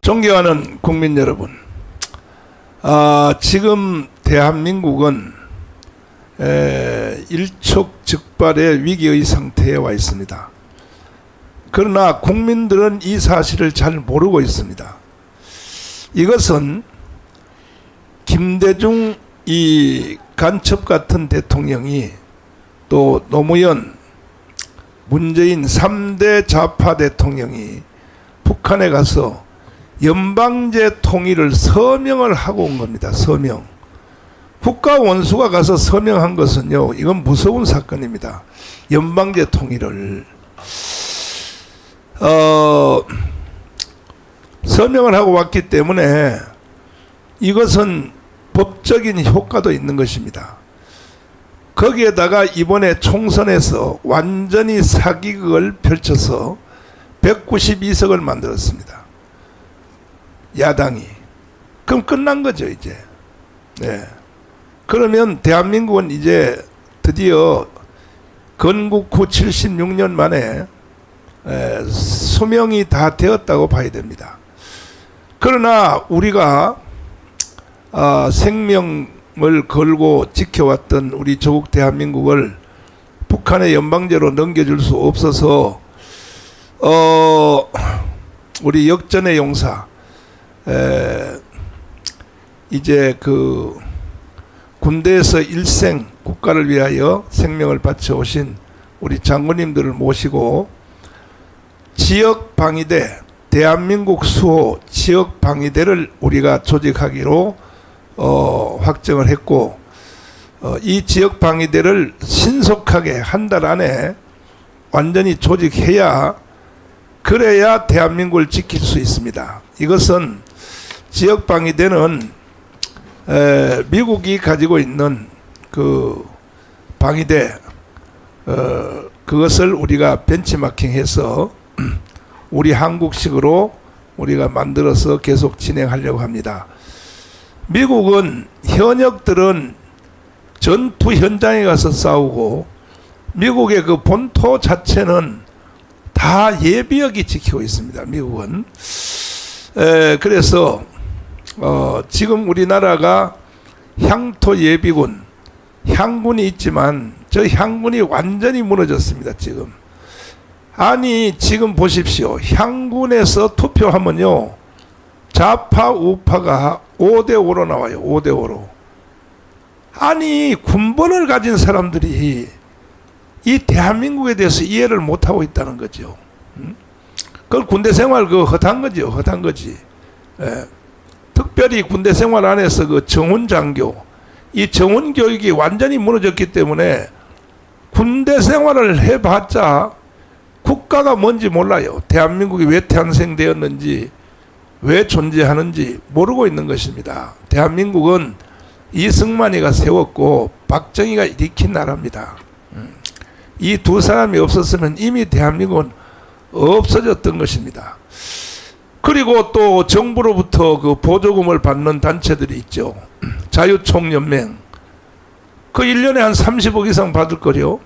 존경하는 국민 여러분, 지금 대한민국은 일촉즉발의 위기의 상태에 와 있습니다. 그러나 국민들은 이 사실을 잘 모르고 있습니다. 이것은 김대중 이 간첩 같은 대통령이, 또 노무현, 문재인 3대 좌파 대통령이 북한에 가서 연방제 통일을 서명을 하고 온 겁니다. 서명. 국가 원수가 가서 서명한 것은요, 이건 무서운 사건입니다. 연방제 통일을 서명을 하고 왔기 때문에 이것은 법적인 효과도 있는 것입니다. 거기에다가 이번에 총선에서 완전히 사기극을 펼쳐서 192석을 만들었습니다. 야당이. 그럼 끝난 거죠, 이제. 네. 그러면 대한민국은 이제 드디어 건국 후 76년 만에 소명이 다 되었다고 봐야 됩니다. 그러나 우리가 생명을 걸고 지켜왔던 우리 조국 대한민국을 북한의 연방제로 넘겨줄 수 없어서 우리 역전의 용사, 이제 그 군대에서 일생 국가를 위하여 생명을 바쳐 오신 우리 장군님들을 모시고 지역방위대, 대한민국 수호 지역방위대를 우리가 조직하기로 확정을 했고, 이 지역방위대를 신속하게 한 달 안에 완전히 조직해야, 그래야 대한민국을 지킬 수 있습니다. 이것은 지역방위대는 미국이 가지고 있는 그 방위대, 그것을 우리가 벤치마킹해서 우리 한국식으로 우리가 만들어서 계속 진행하려고 합니다. 미국은 현역들은 전투 현장에 가서 싸우고, 미국의 그 본토 자체는 다 예비역이 지키고 있습니다. 미국은. 그래서 지금 우리나라가 향토 예비군, 향군이 있지만 저 향군이 완전히 무너졌습니다. 지금. 아니 지금 보십시오. 향군에서 투표하면요, 좌파 우파가 5대5로 나와요. 5대5로. 아니 군번을 가진 사람들이 이 대한민국에 대해서 이해를 못하고 있다는 거죠. 그걸 군대 생활 그 허탄 거죠. 허탄 거지. 특별히 군대 생활 안에서 그 정훈 장교, 이 정훈 교육이 완전히 무너졌기 때문에 군대 생활을 해봤자 국가가 뭔지 몰라요. 대한민국이 왜 탄생되었는지, 왜 존재하는지 모르고 있는 것입니다. 대한민국은 이승만이가 세웠고 박정희가 일으킨 나라입니다. 이 두 사람이 없었으면 이미 대한민국은 없어졌던 것입니다. 그리고 또 정부로부터 그 보조금을 받는 단체들이 있죠. 자유총연맹. 그 1년에 한 30억 이상 받을 거요.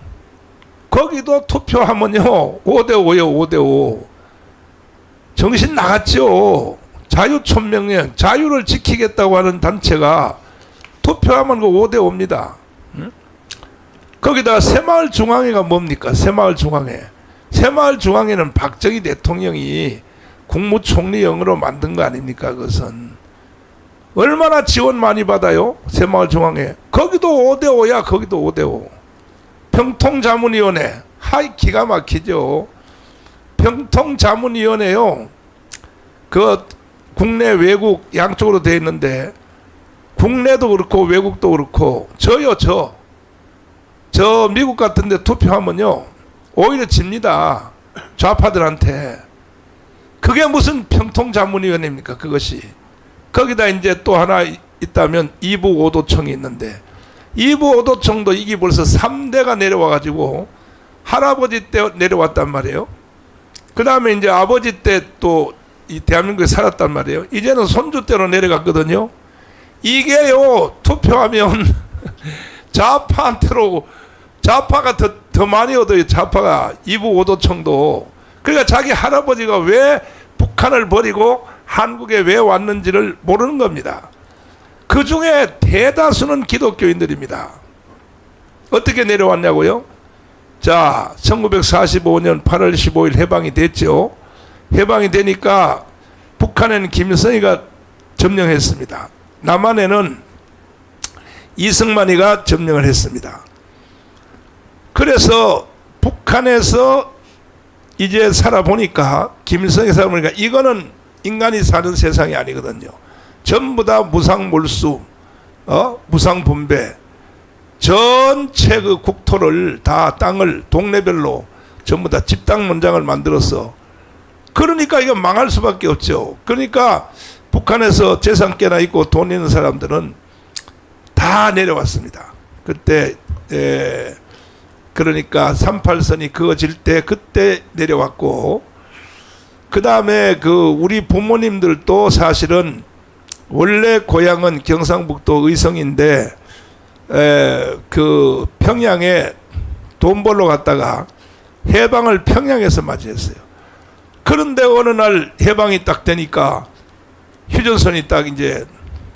거기도 투표하면요 5대5요. 5대5. 정신 나갔죠. 자유총연맹, 자유를 지키겠다고 하는 단체가 투표하면 그 5대5입니다. 거기다 새마을중앙회가 뭡니까? 새마을중앙회. 새마을중앙회는 박정희 대통령이 국무총리형으로 만든 거 아닙니까? 그것은 얼마나 지원 많이 받아요? 새마을중앙회. 거기도 5대5야. 거기도 5대5. 평통자문위원회. 하이 기가 막히죠. 평통자문위원회요. 그 국내 외국 양쪽으로 되어 있는데, 국내도 그렇고 외국도 그렇고, 저요 저 미국 같은 데 투표하면요 오히려 집니다. 좌파들한테. 그게 무슨 평통자문위원회입니까? 그것이. 거기다 이제 또 하나 있다면 이부 오도청이 있는데, 이부 오도청도 이게 벌써 3대가 내려와 가지고 할아버지 때 내려왔단 말이에요. 그 다음에 이제 아버지 때 또 이 대한민국에 살았단 말이에요. 이제는 손주 때로 내려갔거든요. 이게요 투표하면 좌파한테로 좌파가 더 많이 얻어요. 좌파가 이북 오도청도. 그러니까 자기 할아버지가 왜 북한을 버리고 한국에 왜 왔는지를 모르는 겁니다. 그 중에 대다수는 기독교인들입니다. 어떻게 내려왔냐고요? 자, 1945년 8월 15일 해방이 됐죠. 해방이 되니까 북한에는 김일성이가 점령했습니다. 남한에는 이승만이가 점령을 했습니다. 그래서 북한에서 이제 살아보니까, 김일성이 살아보니까 이거는 인간이 사는 세상이 아니거든요. 전부 다 무상몰수, 무상분배, 전체 그 국토를 다 땅을 동네별로 전부 다 집단 문장을 만들어서, 그러니까 이거 망할 수밖에 없죠. 그러니까 북한에서 재산 꽤나 있고 돈 있는 사람들은 다 내려왔습니다. 그때 그러니까 38선이 그어질 때 그때 내려왔고, 그 다음에 우리 부모님들도 사실은 원래 고향은 경상북도 의성인데 평양에 돈 벌러 갔다가 해방을 평양에서 맞이했어요. 그런데 어느 날 해방이 딱 되니까 휴전선이 딱 이제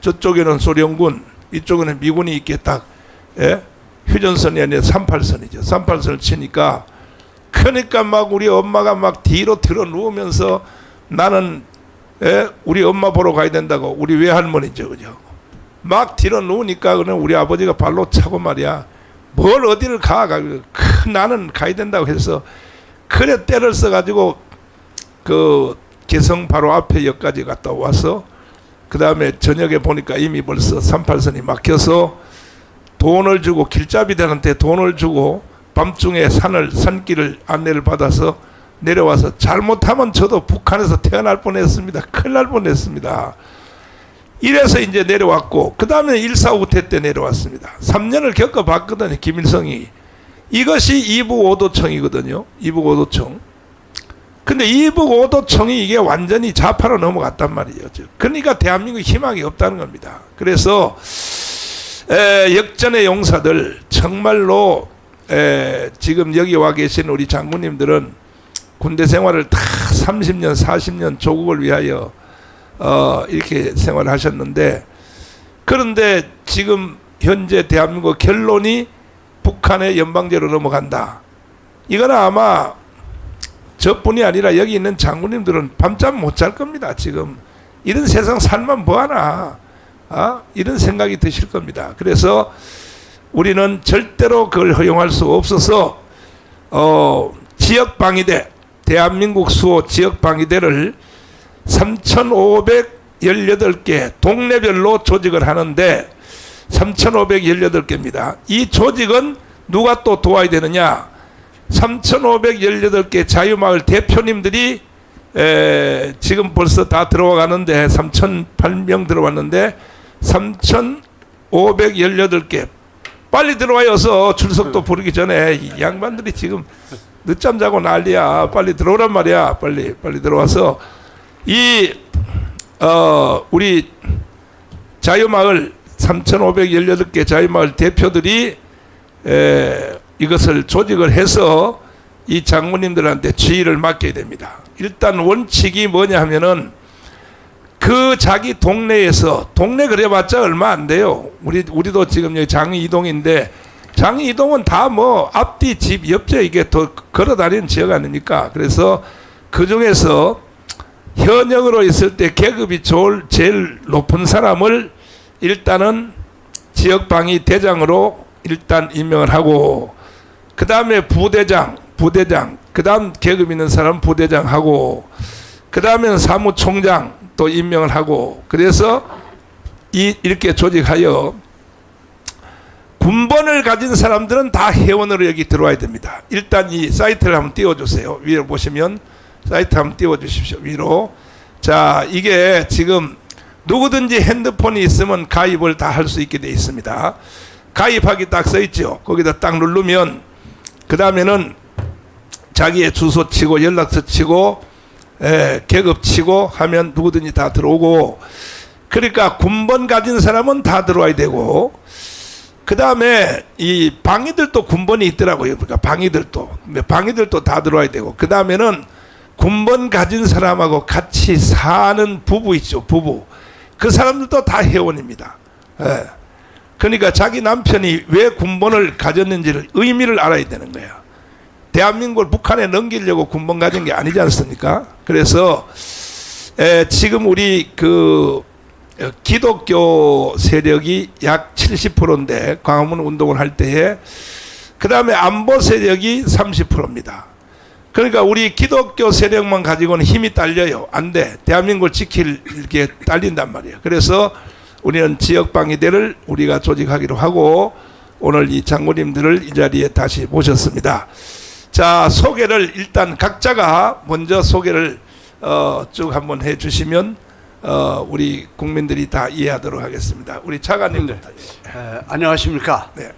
저쪽에는 소련군, 이쪽에는 미군이 있게 딱 휴전선이 아니라 38선이죠. 38선을 치니까, 그러니까 막 우리 엄마가 막 뒤로 들어 누우면서 나는 우리 엄마 보러 가야 된다고, 우리 외할머니죠, 그죠? 막 뒤로 누우니까 그는 우리 아버지가 발로 차고 말이야, 뭘 어디를 가, 나는 가야 된다고 해서 그래 때를 써가지고 그 개성 바로 앞에 역까지 갔다 와서, 그 다음에 저녁에 보니까 이미 벌써 38선이 막혀서 돈을 주고, 길잡이들한테 돈을 주고 밤중에 산길을 안내를 받아서 내려와서, 잘못하면 저도 북한에서 태어날 뻔했습니다. 큰일 날 뻔했습니다. 이래서 이제 내려왔고, 그 다음에 1.4 우태 때 내려왔습니다. 3년을 겪어봤거든요, 김일성이. 이것이 이북 오도청이거든요. 이북 오도청. 근데 이북 오도청이 이게 완전히 좌파로 넘어갔단 말이죠. 그러니까 대한민국 희망이 없다는 겁니다. 그래서 역전의 용사들, 정말로 지금 여기 와 계신 우리 장군님들은 군대 생활을 다 30년 40년 조국을 위하여 이렇게 생활하셨는데, 그런데 지금 현재 대한민국 결론이 북한의 연방제로 넘어간다. 이거는 아마 저뿐이 아니라 여기 있는 장군님들은 밤잠 못 잘 겁니다. 지금 이런 세상 살면 뭐하나, 이런 생각이 드실 겁니다. 그래서 우리는 절대로 그걸 허용할 수 없어서 지역방위대, 대한민국 수호 지역방위대를 3,518개 동네별로 조직을 하는데, 3,518개입니다. 이 조직은 누가 또 도와야 되느냐? 3,518개 자유마을 대표님들이 지금 벌써 다 들어와 가는데 3,008명 들어왔는데 3,518개 빨리 들어와서 출석도 부르기 전에 이 양반들이 지금 늦잠 자고 난리야. 빨리 들어오란 말이야. 빨리 들어와서 우리 자유마을 3,518개 자유마을 대표들이 이것을 조직을 해서 이 장군님들한테 지휘를 맡겨야 됩니다. 일단 원칙이 뭐냐 하면은 그 자기 동네에서, 동네 그래봤자 얼마 안 돼요. 우리도 지금 여기 장이동인데, 장이동은 다 뭐 앞뒤 집 옆에 이게 더 걸어다니는 지역 아닙니까? 그래서 그 중에서 현역으로 있을 때 계급이 제일 높은 사람을 일단은 지역방위 대장으로 일단 임명을 하고, 그 다음에 부대장, 그 다음 계급 있는 사람 부대장하고, 그 다음에는 사무총장 또 임명을 하고, 그래서 이렇게 조직하여 군번을 가진 사람들은 다 회원으로 여기 들어와야 됩니다. 일단 이 사이트를 한번 띄워주세요. 위로 보시면 사이트 한번 띄워주십시오. 위로. 자, 이게 지금 누구든지 핸드폰이 있으면 가입을 다 할 수 있게 되어 있습니다. 가입하기 딱 써있죠. 거기다 딱 누르면 그 다음에는 자기의 주소 치고 연락처 치고 계급 치고 하면 누구든지 다 들어오고, 그러니까 군번 가진 사람은 다 들어와야 되고, 그 다음에 이 방위들도 군번이 있더라고요. 그러니까 방위들도 다 들어와야 되고, 그 다음에는 군번 가진 사람하고 같이 사는 부부 있죠. 부부. 그 사람들도 다 회원입니다. 예. 그러니까 자기 남편이 왜 군번을 가졌는지를 의미를 알아야 되는 거야. 대한민국을 북한에 넘기려고 군번 가진 게 아니지 않습니까? 그래서 지금 우리 그 기독교 세력이 약 70%인데 광화문 운동을 할 때에, 그 다음에 안보 세력이 30%입니다. 그러니까 우리 기독교 세력만 가지고는 힘이 딸려요. 안 돼. 대한민국을 지키게 딸린단 말이에요. 그래서 우리는 지역방위대를 우리가 조직하기로 하고 오늘 이 장군님들을 이 자리에 다시 모셨습니다. 자, 소개를 일단 각자가 먼저 소개를 쭉 한번 해주시면 우리 국민들이 다 이해하도록 하겠습니다. 우리 차관님부터. 안녕하십니까. 네.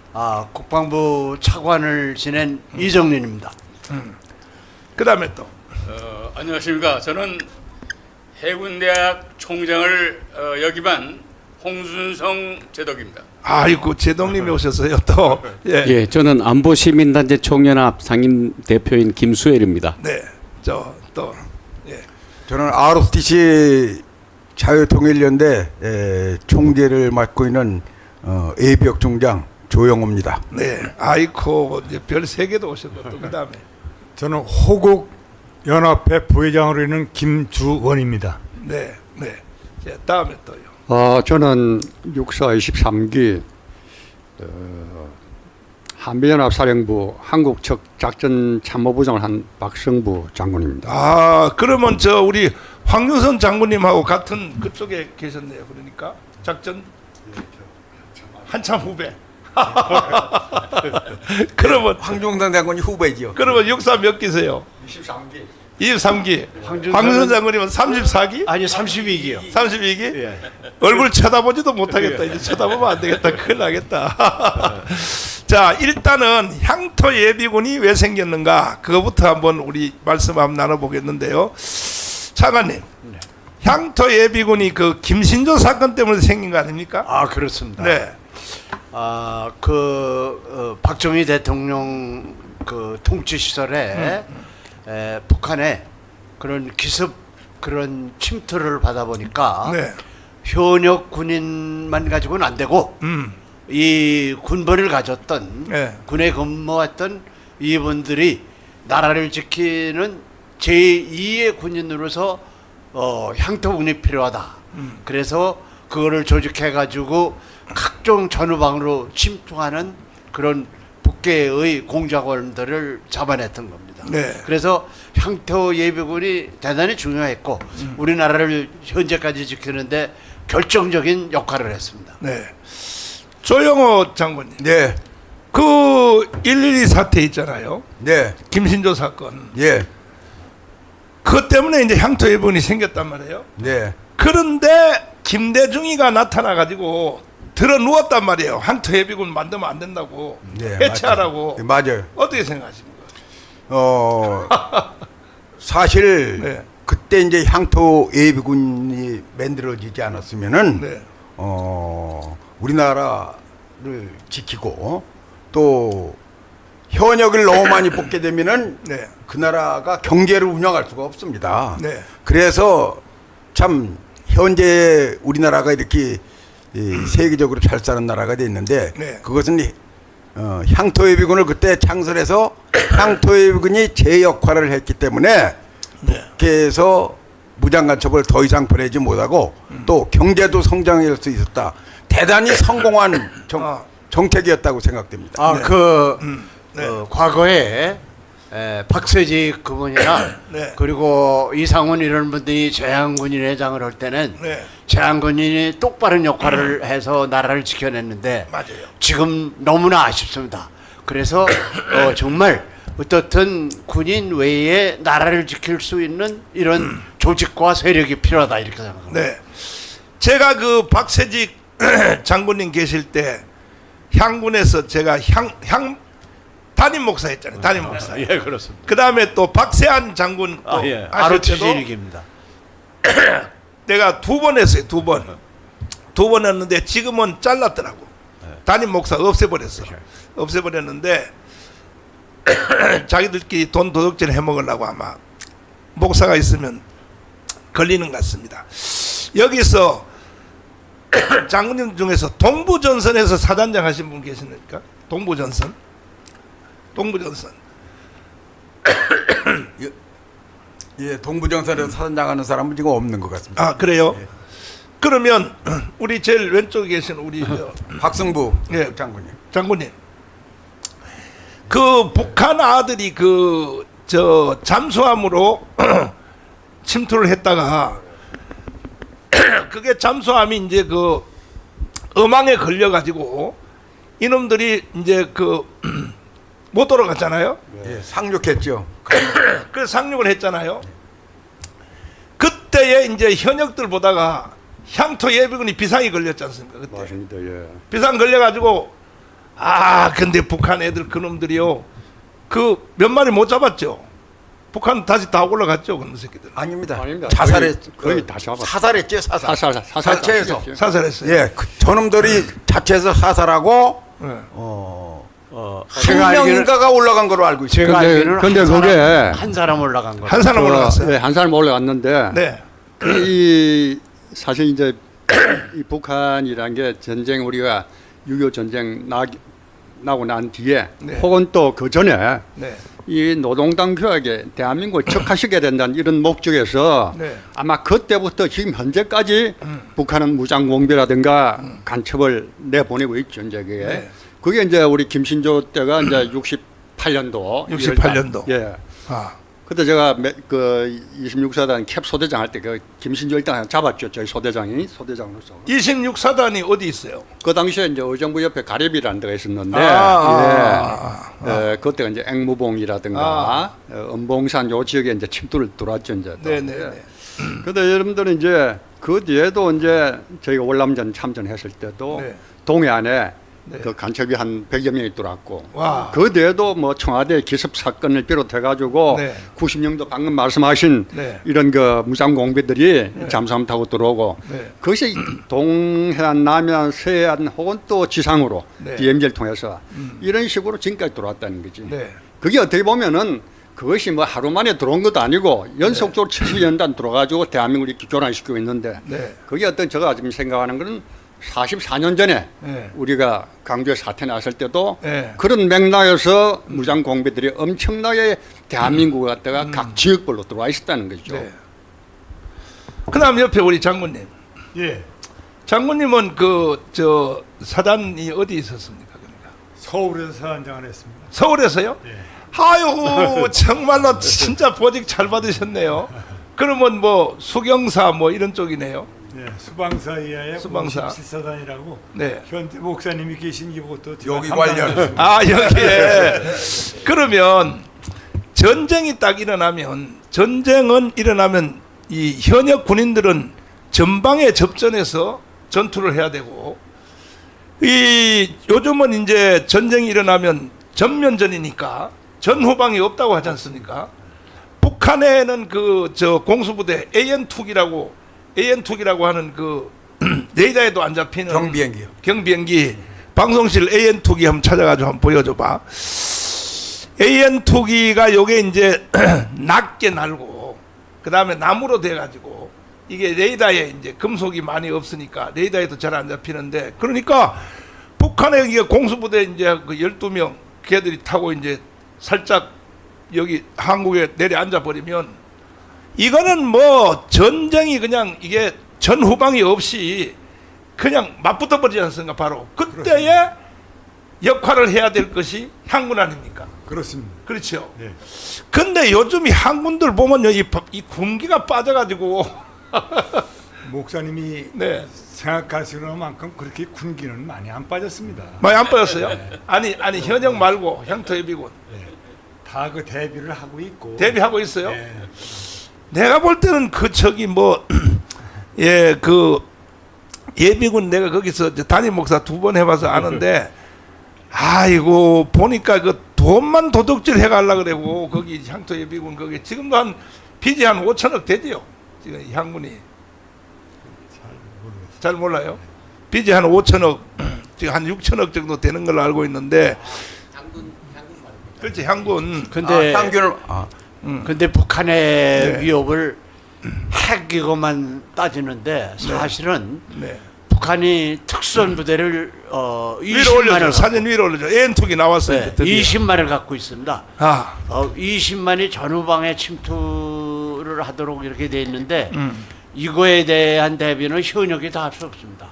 국방부 차관을 지낸 이정린입니다. 그 다음에 또. 안녕하십니까. 저는 해군대학 총장을 역임한 홍순성 제독입니다. 아이고, 제동님이 오셨어요. 또. 예. 예, 저는 안보시민단체 총연합 상임 대표인 김수열입니다. 네. 또. 예. 저는 ROTC 자유통일연대 총재를 맡고 있는 예비역 중장 조영호입니다. 네. 아이고, 이제 별 3개도 오셨고, 또 그 다음에. 저는 호국 연합회 부회장으로 있는 김주원입니다. 네. 자, 다음에 또요. 저는 육사 23기 한미연합사령부 한국적작전참모부장을 한 박성부 장군입니다. 그러면 우리 황윤선 장군님하고 같은 그쪽에 계셨네요. 그러니까 작전 한참 후배. 그러면 황종당 장군이 후배지요. 그러면 육사 몇 기세요? 23기. 황윤선 장군님은 34기? 아니 32기요. 32기? 예. 얼굴 쳐다보지도 못하겠다. 이제 쳐다보면 안 되겠다. 큰일 나겠다. 자, 일단은 향토 예비군이 왜 생겼는가? 그거부터 한번 우리 말씀 한번 나눠보겠는데요. 차관님, 네. 향토 예비군이 그 김신조 사건 때문에 생긴 거 아닙니까? 그렇습니다. 네. 박정희 대통령 그 통치 시설에 북한에 그런 기습 그런 침투를 받아 보니까 네. 현역 군인만 가지고는 안 되고 이 군번을 가졌던 네. 군에 근무했던 이분들이 나라를 지키는 제2의 군인으로서 향토군이 필요하다. 그래서 그거를 조직해 가지고 각종 전후방으로 침투하는 그런 북계의 공작원들을 잡아냈던 겁니다. 네. 그래서 향토 예비군이 대단히 중요했고 우리나라를 현재까지 지키는데 결정적인 역할을 했습니다. 네. 조영호 장군님. 네, 그 112 사태 있잖아요. 네, 김신조 사건. 예, 그것 때문에 이제 향토 예비군이 생겼단 말이에요. 네. 그런데 김대중이가 나타나가지고 들어 누웠단 말이에요. 향토 예비군 만들면 안 된다고. 네, 해체하라고. 맞아요. 어떻게 생각하십니까? 사실 네. 그때 이제 향토 예비군이 만들어지지 않았으면은 네. 우리나라를 지키고 또 현역을 너무 많이 뽑게 되면은 네. 그 나라가 경제를 운영할 수가 없습니다. 네. 그래서 참 현재 우리나라가 이렇게 세계적으로 잘 사는 나라가 됐는데 네. 그것은 향토예비군을 그때 창설해서 향토예비군이 제 역할을 했기 때문에 네. 북에서 무장간첩을 더 이상 보내지 못하고 또 경제도 성장할 수 있었다. 대단히 성공한 정책이었다고 생각됩니다. 네. 과거에 박세지 그분이나 네. 그리고 이상훈 이런 분들이 재향군인 회장을 할 때는 네. 재향군인이 똑바른 역할을 해서 나라를 지켜냈는데 맞아요. 지금 너무나 아쉽습니다. 그래서 정말 어떻든 군인 외에 나라를 지킬 수 있는 이런 조직과 세력이 필요하다 이렇게 생각합니다. 네. 제가 그 박세직 장군님 계실 때 향군에서 제가 담임 목사 했잖아요. 담임 목사. 예, 그렇습니다. 그 다음에 또 박세한 장군 또 하실 때도 아르티지일기입니다. 내가 2번 했어요. 2번. 2번 했는데 지금은 잘랐더라고. 담임 목사 없애버렸어. 없애버렸는데 자기들끼리 돈 도둑질 해먹으려고 아마 목사가 있으면 걸리는 것 같습니다. 여기서 장군님 중에서 동부전선에서 사단장 하신 분 계십니까? 동부전선. 예, 동부정선에서 사단장하는 사람은 지금 없는 것 같습니다. 아 그래요? 그러면 우리 제일 왼쪽에 계신 우리 박승부 예. 장군님. 장군님, 그 북한 아들이 그 저 잠수함으로 침투를 했다가 그게 잠수함이 이제 그 어망에 걸려가지고 이놈들이 이제 그 못 돌아갔잖아요. 예, 상륙했죠. 그래서 상륙을 했잖아요. 그때에 이제 현역들 보다가 향토 예비군이 비상이 걸렸지 않습니까? 그때 맞습니다. 예. 비상 걸려가지고 근데 북한 애들 그놈들이요 그 몇 마리 못 잡았죠. 북한 다시 다 올라갔죠. 그런 새끼들 아닙니다. 아닙니다. 거의 다 잡았어요. 사살했죠. 사살. 자체에서. 사살했어요. 예, 저놈들이 자체에서 사살하고 네. 항명가가 올라간 걸로 알고 있어요. 제가 근데- 알기로는 근데 한 그게- 사람, 한 사람 올라간 거. 한 사람 올라갔어요. 예, 한 사람 올라갔는데 네. 이 사실 이제 이 북한이란 게 전쟁 우리가 6.25 전쟁 나고 난 뒤에 네. 혹은 또 그 전에 네. 이 노동당 교육에 대한민국을 척하시게 된다는 이런 목적에서 네. 아마 그때부터 지금 현재까지 북한은 무장 공비라든가 간첩을 내보내고 있죠. 이제 그게 네. 그게 이제 우리 김신조 때가 이제 68년도 68년도. 예. 아, 그때 제가 그 26사단 캡 소대장 할 때 그 김신조 일단 잡았죠. 저희 소대장으로서. 26사단이 어디 있어요? 그 당시에 이제 의정부 옆에 가래비라는 데가 있었는데 그때가 이제 앵무봉이라든가 은봉산 요 지역에 이제 침투를 들어왔죠. 이제. 또. 네네네. 근데 여러분들은 이제 그 뒤에도 이제 저희가 월남전 참전했을 때도 네. 동해안에 네. 그 간첩이 한 100여 명이 들어왔고 와. 그 뒤에도 뭐 청와대 기습 사건을 비롯해 가지고 네. 90년도 방금 말씀하신 네. 이런 그 무장 공비들이 잠수함 타고 들어오고 네. 그것이 동해안, 남해안, 서해안 혹은 또 지상으로 네. DMZ를 통해서 이런 식으로 지금까지 들어왔다는 거지. 네. 그게 어떻게 보면은 그것이 뭐 하루 만에 들어온 것도 아니고 연속적으로 70년단 들어가지고 대한민국을 이렇게 교란시키고 있는데 네. 그게 어떤 제가 지금 생각하는 거는 44년 전에 네. 우리가 강주에 사태 났을 때도 네. 그런 맥락에서 무장 공비들이 엄청나게 대한민국을 갖다가 각 지역별로 들어와 있었다는 거죠. 네. 그다음 옆에 우리 장군님. 예, 장군님은 그 저 사단이 어디 있었습니까? 그러니까 서울에서 사단장을 했습니다. 서울에서요? 예. 아유 정말로 진짜 보직 잘 받으셨네요. 그러면 뭐 수경사 뭐 이런 쪽이네요. 예, 수방사 이하의 수방사. 57사단이라고 네. 현재 목사님이 계신 이곳도 제가 여기 담당하고 관련. 있습니다. 아 여기에 그러면 전쟁이 딱 일어나면 이 현역 군인들은 전방에 접전해서 전투를 해야 되고 이 요즘은 이제 전쟁이 일어나면 전면전이니까 전후방이 없다고 하지 않습니까? 북한에는 그 저 공수부대 AN2기라고 하는 그 레이더에도 안 잡히는 경비행기요. 경비행기 방송실 AN2기 한번 찾아가지고 한번 보여줘봐. AN2기가 요게 이제 낮게 날고 그 다음에 나무로 돼가지고 이게 레이더에 이제 금속이 많이 없으니까 레이더에도 잘 안 잡히는데 그러니까 북한의 이게 공수부대 이제 그 12명 걔들이 타고 이제 살짝 여기 한국에 내려 앉아 버리면 이거는 뭐 전쟁이 그냥 이게 전후방이 없이 그냥 맞붙어 버리지 않습니까? 바로 그때에 역할을 해야 될 것이 항군 아닙니까? 그렇습니다. 그렇죠. 예. 근데 요즘 이 항군들 보면요, 이 군기가 빠져가지고 목사님이 네 생각하시는 만큼 그렇게 군기는 많이 안 빠졌습니다. 많이 안 빠졌어요? 아니 현역 말고 향토 예비군 다 그 대비를 하고 있고 대비하고 있어요. 예. 내가 볼 때는 그 저기 뭐 그 예비군 내가 거기서 이제 담임 목사 2번 해봐서 아는데 아이고 보니까 그 돈만 도둑질 해가려 그래고 거기 향토 예비군 거기 지금도 한 빚이 한 5천억 되지요. 지금 향군이 잘 몰라요. 빚이 한 5천억 지금 한 6천억 정도 되는 걸로 알고 있는데. 그렇지, 향군. 근데 향균을 근데 북한의 네. 위협을 핵 이것만 따지는데 사실은 네. 북한이 특수한 부대를 위로 20만을 올려줘. 사진 위로 올려줘. N2기 나왔어요. 네, 드디어. 20만을 갖고 있습니다. 아, 20만이 전후방에 침투를 하도록 이렇게 돼 있는데 이거에 대한 대비는 현역이 다 할 수 없습니다.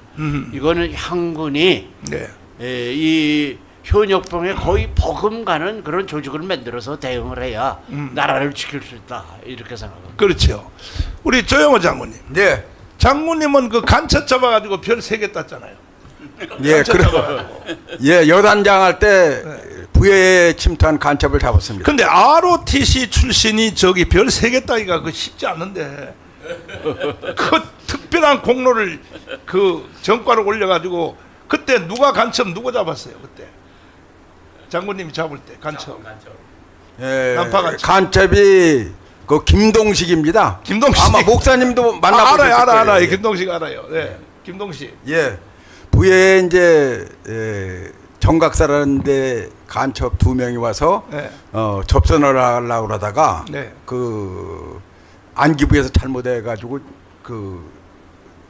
이거는 향군이 네. 이 현역병에 거의 버금가는 그런 조직을 만들어서 대응을 해야 나라를 지킬 수 있다 이렇게 생각합니다. 그렇죠. 우리 조영호 장군님. 네. 장군님은 그 간첩 잡아가지고 별 3개 땄잖아요. 예, 그래. 예, 여단장 할 때 부여에 침투한 간첩을 잡았습니다. 근데 ROTC 출신이 저기 별 3개 따기가 그 쉽지 않은데 그 특별한 공로를 그 전과를 올려가지고 그때 누가 간첩 누구 잡았어요 그때 장군님이 잡을 때 간첩 예, 난파 간첩. 간첩이 그 김동식입니다. 김동식. 아마 목사님도 만나보셨을 거예요. 알아요. 김동식 알아요. 네, 김동식. 예, 부여에 이제 정각사라는데 간첩 2명이 와서 네. 접선을 하려고 그러다가 네. 그 안기부에서 잘못해가지고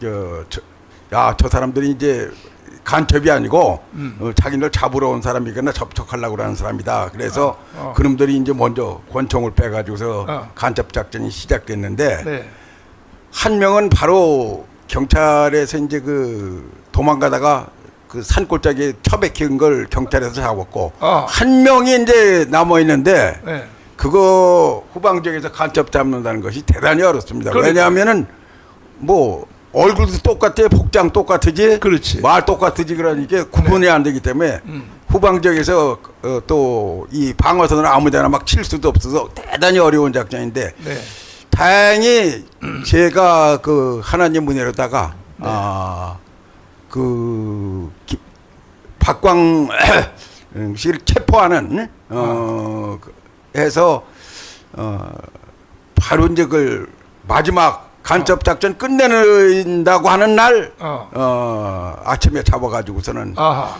저 사람들이 이제 간첩이 아니고 자기를 잡으러 온 사람이거나 접촉하려고 하는 사람이다. 그래서 그놈들이 이제 먼저 권총을 빼가지고서 간첩 작전이 시작됐는데 네. 한 명은 바로 경찰에서 이제 그 도망가다가 그 산골짜기에 처박힌 걸 경찰에서 잡았고 한 명이 이제 남아 있는데 네. 그거 후방 지역에서 간첩 잡는다는 것이 대단히 어렵습니다. 그러니까. 왜냐하면은 뭐 얼굴도 똑같아, 복장 똑같으지, 그렇지. 말 똑같으지, 그러니까 구분이 안 되기 때문에 후방 지역에서 또 이 방어선을 아무데나 막 칠 수도 없어서 대단히 어려운 작전인데 네. 다행히 제가 그 하나님 은혜로다가 박광 씨를 체포하는 해서 바로 이제 그 마지막 간첩 작전 끝내는다고 하는 날 아침에 잡아가지고서는 아하.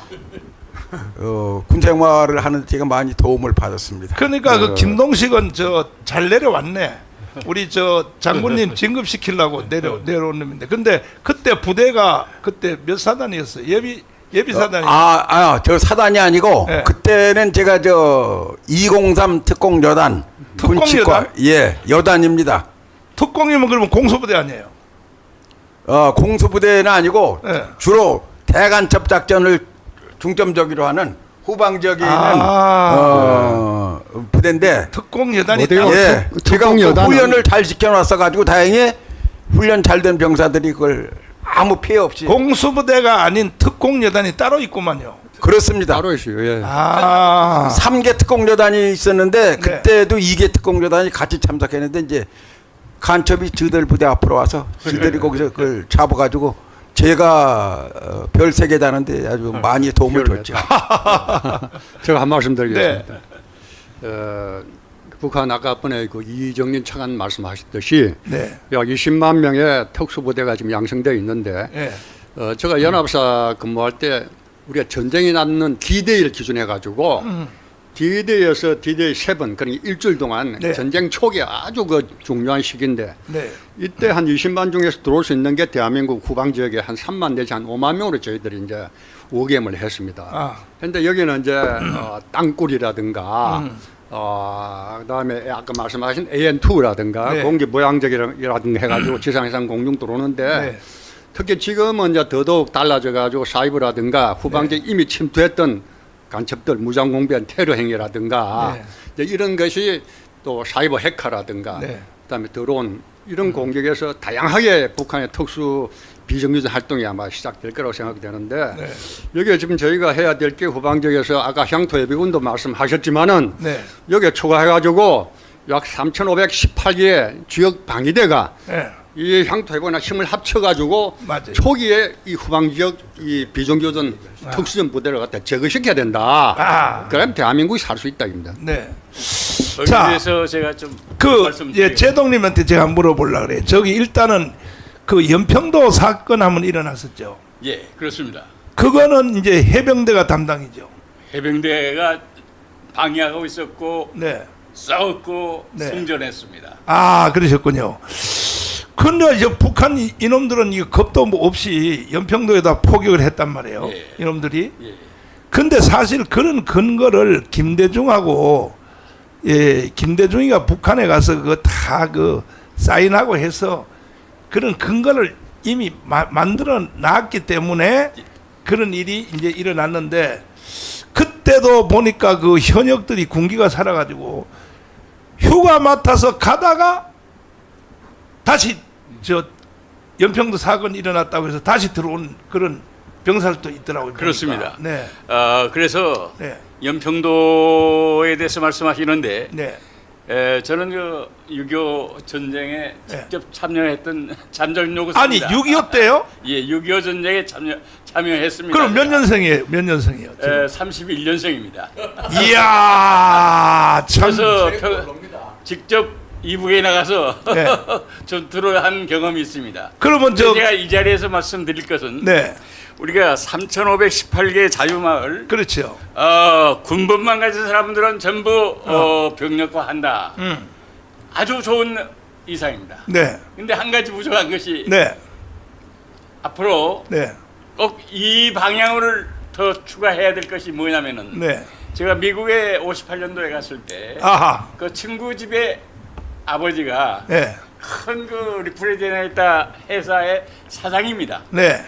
군 생활을 하는 제가 많이 도움을 받았습니다. 그러니까 그 김동식은 저 잘 내려왔네. 우리 저 장군님 진급시키려고 내려온 놈인데. 근데 그때 부대가 그때 몇 사단이었어요? 예비 사단이. 저 사단이 아니고 네. 그때는 제가 저 203 특공 여단 특공 군치과 여단? 예 여단입니다. 특공이면 그러면 공수부대 아니에요? 공수부대는 아니고 네. 주로 대간첩 작전을 중점적으로 하는 후방 지역에 있는 부대인데 특공 여단이 어디요? 따로. 예, 제가 특공 그 여단은- 훈련을 잘 시켜놨어 가지고 다행히 훈련 잘 된 병사들이 그걸 아무 피해 없이 공수부대가 아닌 특공 여단이 따로 있구만요. 그렇습니다. 따로 있어요. 예. 아. 3개 특공여단이 있었는데 네. 그때도 2개 특공여단이 같이 참석했는데 이제 간첩이 저들 부대 앞으로 와서 저들이 거기서 그걸 잡아가지고 제가 별 3개 다는데 아주 많이 도움을 줬죠. 제가 한 말씀 드리겠습니다. 네. 북한 아까번에 그 이정린 차관 말씀하셨듯이 네. 약 20만 명의 특수부대가 지금 양성되어 있는데 네. 제가 연합사 근무할 때 우리가 전쟁이 났는 D-Day를 기준해 가지고 D-Day에서 D-Day 7, 그러니까 일주일 동안 네. 전쟁 초기 아주 그 중요한 시기인데 네. 이때 한 20만 중에서 들어올 수 있는 게 대한민국 후방 지역에 한 3만 내지 한 5만 명으로 저희들이 이제 오겜을 했습니다. 그런데 여기는 이제 땅굴이라든가 그다음에 아까 말씀하신 AN2라든가 네. 공기 모양적이라든가 해가지고 지상해상 공중 들어오는데 네. 특히 지금은 이제 더더욱 달라져 가지고 사이버라든가 후방지역 이미 침투했던 간첩들 무장공비한 테러 행위라든가 이제 이런 것이 또 사이버 해커라든가 그다음에 드론 이런 공격에서 다양하게 북한의 특수 비정규직 활동이 아마 시작될 거라고 생각되는데 여기에 지금 저희가 해야 될 게 후방지역에서 아까 향토 예비군도 말씀하셨지만은 여기에 추가해가지고 약 3,518개의 지역 방위대가 이 향토해보나 힘을 합쳐가지고 맞아요. 초기에 이 후방지역 이 비정규전 특수전 부대를 갖다 제거시켜야 된다. 그럼 대한민국이 살 수 있다 입니다. 네. 거기에 자, 대해서 제가 좀 예, 제동님한테 제가 물어보려고 그래요. 저기 일단은 그 연평도 사건 한번 일어났었죠. 예, 그렇습니다. 그거는 이제 해병대가 담당이죠. 해병대가 방해하고 있었고 네. 싸웠고 네. 승전했습니다. 아, 그러셨군요. 근데 이제 북한 이놈들은 이 겁도 뭐 없이 연평도에다 포격을 했단 말이에요. 예. 이놈들이. 예. 근데 사실 그런 근거를 김대중하고 김대중이가 북한에 가서 그거 다 그 사인하고 해서 그런 근거를 이미 만들어 놨기 때문에 그런 일이 이제 일어났는데 그때도 보니까 그 현역들이 군기가 살아가지고 휴가 맡아서 가다가 다시 저 연평도 사건이 일어났다고 해서 다시 들어온 그런 병사들도 있더라고요. 보니까. 그렇습니다. 네. 그래서 네. 연평도에 대해서 말씀하시는데 네. 저는 그 6.25 전쟁에 네. 직접 참여했던 잠정 아니 요구입니다. 6.25 때요? 예, 6.25 전쟁에 참여했습니다. 그럼 몇 년생이에요? 몇 년생이에요? 31년생입니다. 이야 참. 그래서 직접 이북에 나가서 네. 전투를 한 경험이 있습니다. 그러면 저 제가 이 자리에서 말씀드릴 것은 네. 우리가 3,518개 자유마을 그렇죠. 군번만 가진 사람들은 전부 병력화한다. 아주 좋은 이상입니다. 네. 근데 한 가지 부족한 것이 네. 앞으로 네. 꼭 이 방향을 더 추가해야 될 것이 뭐냐면은 네. 제가 미국에 58년도에 갔을 때 아하. 그 친구 집에 아버지가 네. 큰 그 리프레제네이터 회사의 사장입니다. 네.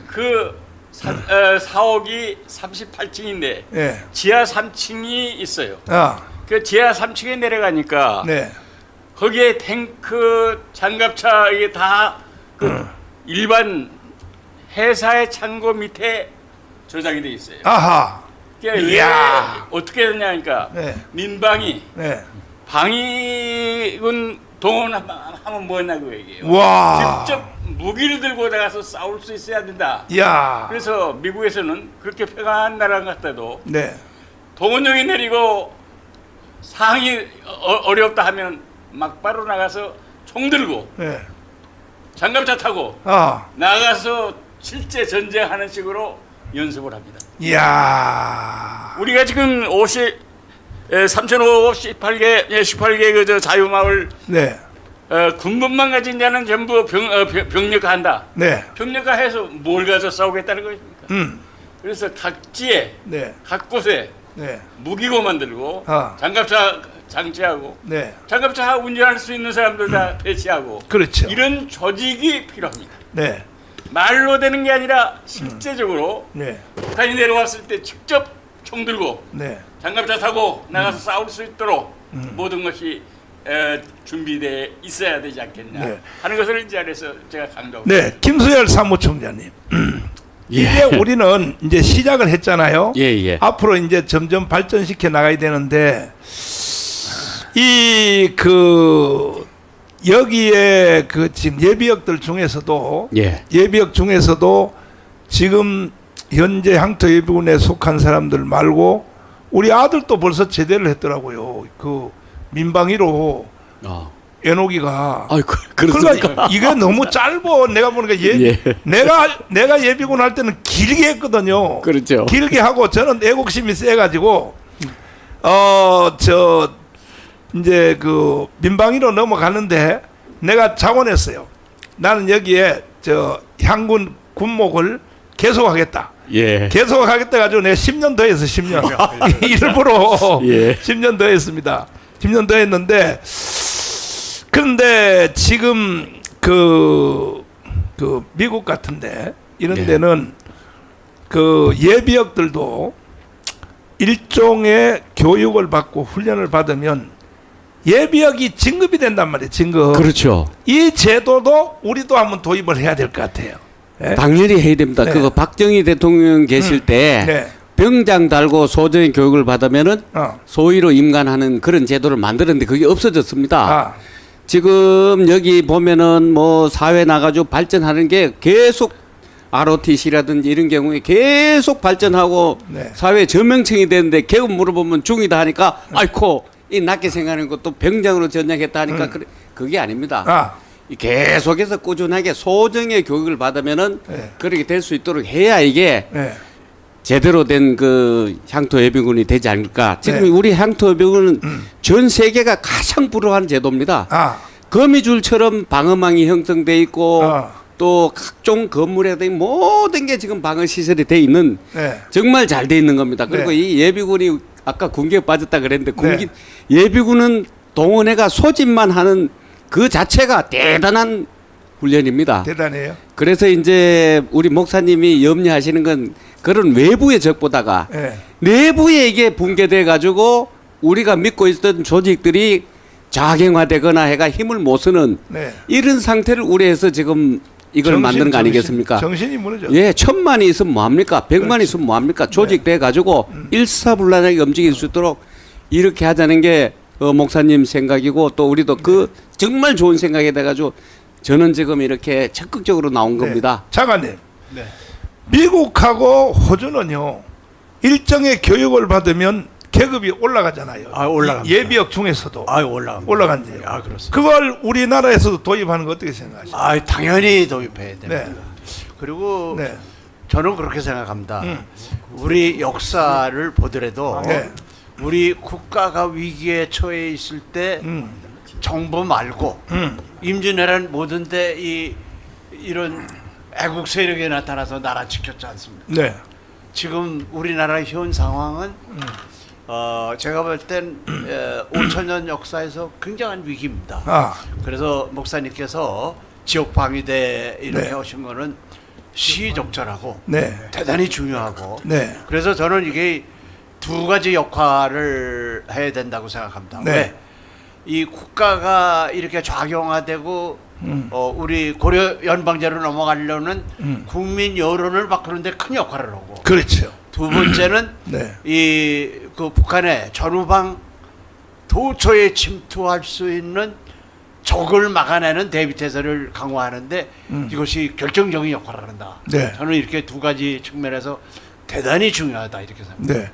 그 사옥이 38층인데 네. 지하 3층이 있어요. 아. 그 지하 3층에 내려가니까 네. 거기에 탱크, 장갑차 이게 다 그 일반 회사의 창고 밑에 저장이 돼 있어요. 아하. 그러니까 왜 이야. 어떻게 되냐니까 네. 민방위, 네. 방위군 동원하면 뭐냐고 얘기해요. 와. 직접 무기를 들고 나가서 싸울 수 있어야 된다. 이야. 그래서 미국에서는 그렇게 평안한 나라 같아도 네. 동원령이 내리고 상황이 어렵다 하면 막바로 나가서 총 들고 네. 장갑차 타고 아. 나가서 실제 전쟁하는 식으로 연습을 합니다. 이야. 우리가 지금 3,518개 그저 자유마을 네. 군번만 가진 자는 전부 병력화한다. 네. 병력화해서 뭘 가서 싸우겠다는 것입니까? 그래서 각지에 네. 각 곳에 네. 무기고 만들고 아. 장갑차 장치하고 네. 장갑차 운전할 수 있는 사람들 다 배치하고 그렇죠. 이런 조직이 필요합니다. 네. 말로 되는 게 아니라 실제적으로 네. 북한이 내려왔을 때 직접 총 들고 네. 장갑차 타고 나가서 싸울 수 있도록 모든 것이 준비되어 있어야 되지 않겠냐 네. 하는 것을 이 자리에서 제가 강조하고 네. 김수열 사무총장님. 이제 우리는 이제 시작을 했잖아요. 예, 예. 앞으로 이제 점점 발전시켜 나가야 되는데 여기에 그 지금 예비역들 중에서도 예. 예비역 중에서도 지금 현재 항토예비군에 속한 사람들 말고 우리 아들도 벌써 제대를 했더라고요. 그 민방위로 연옥이가. 아, 그렇습니까? 그러니까 이게 너무 짧어. 내가 보니까 예. 내가 예비군 할 때는 길게 했거든요. 그렇죠. 길게 하고 저는 애국심이 세가지고 이제 그 민방위로 넘어가는데 내가 자원했어요. 나는 여기에 향군 군목을 계속하겠다. 예. 계속하겠다 가지고 내가 10년 더 했어. 10년. 일부러 예. 10년 더 했습니다. 10년 더 했는데 그런데 지금 그 미국 같은데 이런 예. 데는 그 예비역들도 일종의 교육을 받고 훈련을 받으면 예비역이 진급이 된단 말이에요. 진급. 그렇죠. 이 제도도 우리도 한번 도입을 해야 될 것 같아요. 예? 당연히 해야 됩니다. 네. 그거 박정희 대통령 계실 때 네. 병장 달고 소정의 교육을 받으면은 어. 소위로 임관하는 그런 제도를 만들었는데 그게 없어졌습니다. 아. 지금 여기 보면은 뭐 사회 나가지고 발전하는 게 계속 ROTC라든지 이런 경우에 계속 발전하고 네. 사회 전명층이 되는데 계급 물어보면 중이다 하니까 아이코 이 낮게 생각하는 것도 병장으로 전향했다 하니까 그게 아닙니다. 아. 계속해서 꾸준하게 소정의 교육을 받으면은 네. 그렇게 될 수 있도록 해야 이게 네. 제대로 된 그 향토 예비군이 되지 않을까. 지금 네. 우리 향토 예비군은 전 세계가 가장 부러워하는 제도입니다. 아, 거미줄처럼 방어망이 형성돼 있고 어. 또 각종 건물에 대 모든 게 지금 방어 시설이 돼 있는 네. 정말 잘 돼 있는 겁니다. 그리고 네. 이 예비군이 아까 군기에 빠졌다 그랬는데 네. 예비군은 동원회가 소집만 하는 그 자체가 대단한 훈련입니다. 대단해요. 그래서 이제 우리 목사님이 염려하시는 건 그런 외부의 적보다가 네. 내부에 이게 붕괴돼 가지고 우리가 믿고 있었던 조직들이 자경화되거나 해가 힘을 못 쓰는 네. 이런 상태를 우려해서 지금 이걸 만드는 거 아니겠습니까? 정신이 무너져. 예, 1000만이 있으면 뭐합니까? 100만이 있으면 뭐합니까? 조직돼 가지고 일사불란하게 움직일 수 있도록 이렇게 하자는 게 목사님 생각이고 또 우리도 그 정말 좋은 생각이 돼가지고 저는 지금 이렇게 적극적으로 나온 겁니다. 장관님. 네. 미국하고 호주는요 일정의 교육을 받으면 계급이 올라가잖아요. 아, 올라갑니다. 예비역 중에서도 아, 올라갑니다. 올라간대요. 아, 그렇습니다. 그걸 우리나라에서도 도입하는 거 어떻게 생각하세요? 아, 당연히 도입해야 됩니다. 네. 그리고 네. 저는 그렇게 생각합니다. 우리 역사를 보더라도 네. 우리 국가가 위기에 처해 있을 때 정부 말고 임진왜란 모든데 이런 애국 세력이 나타나서 나라 지켰지 않습니까? 네. 지금 우리나라 현 상황은 제가 볼 땐 5천년 역사에서 굉장한 위기입니다. 아, 그래서 목사님께서 지역 방위대 이렇게 네. 하신 거는 시적절하고 네. 대단히 중요하고 네. 그래서 저는 이게 두 가지 역할을 해야 된다고 생각합니다. 네. 왜? 이 국가가 이렇게 좌경화되고 우리 고려 연방제로 넘어가려는 국민 여론을 바꾸는데 큰 역할을 하고 그렇죠. 두 번째는 네. 이 그 북한의 전후방 도처에 침투할 수 있는 적을 막아내는 대비태세를 강화하는데 이것이 결정적인 역할을 한다. 네. 저는 이렇게 두 가지 측면에서 대단히 중요하다 이렇게 생각합니다. 네.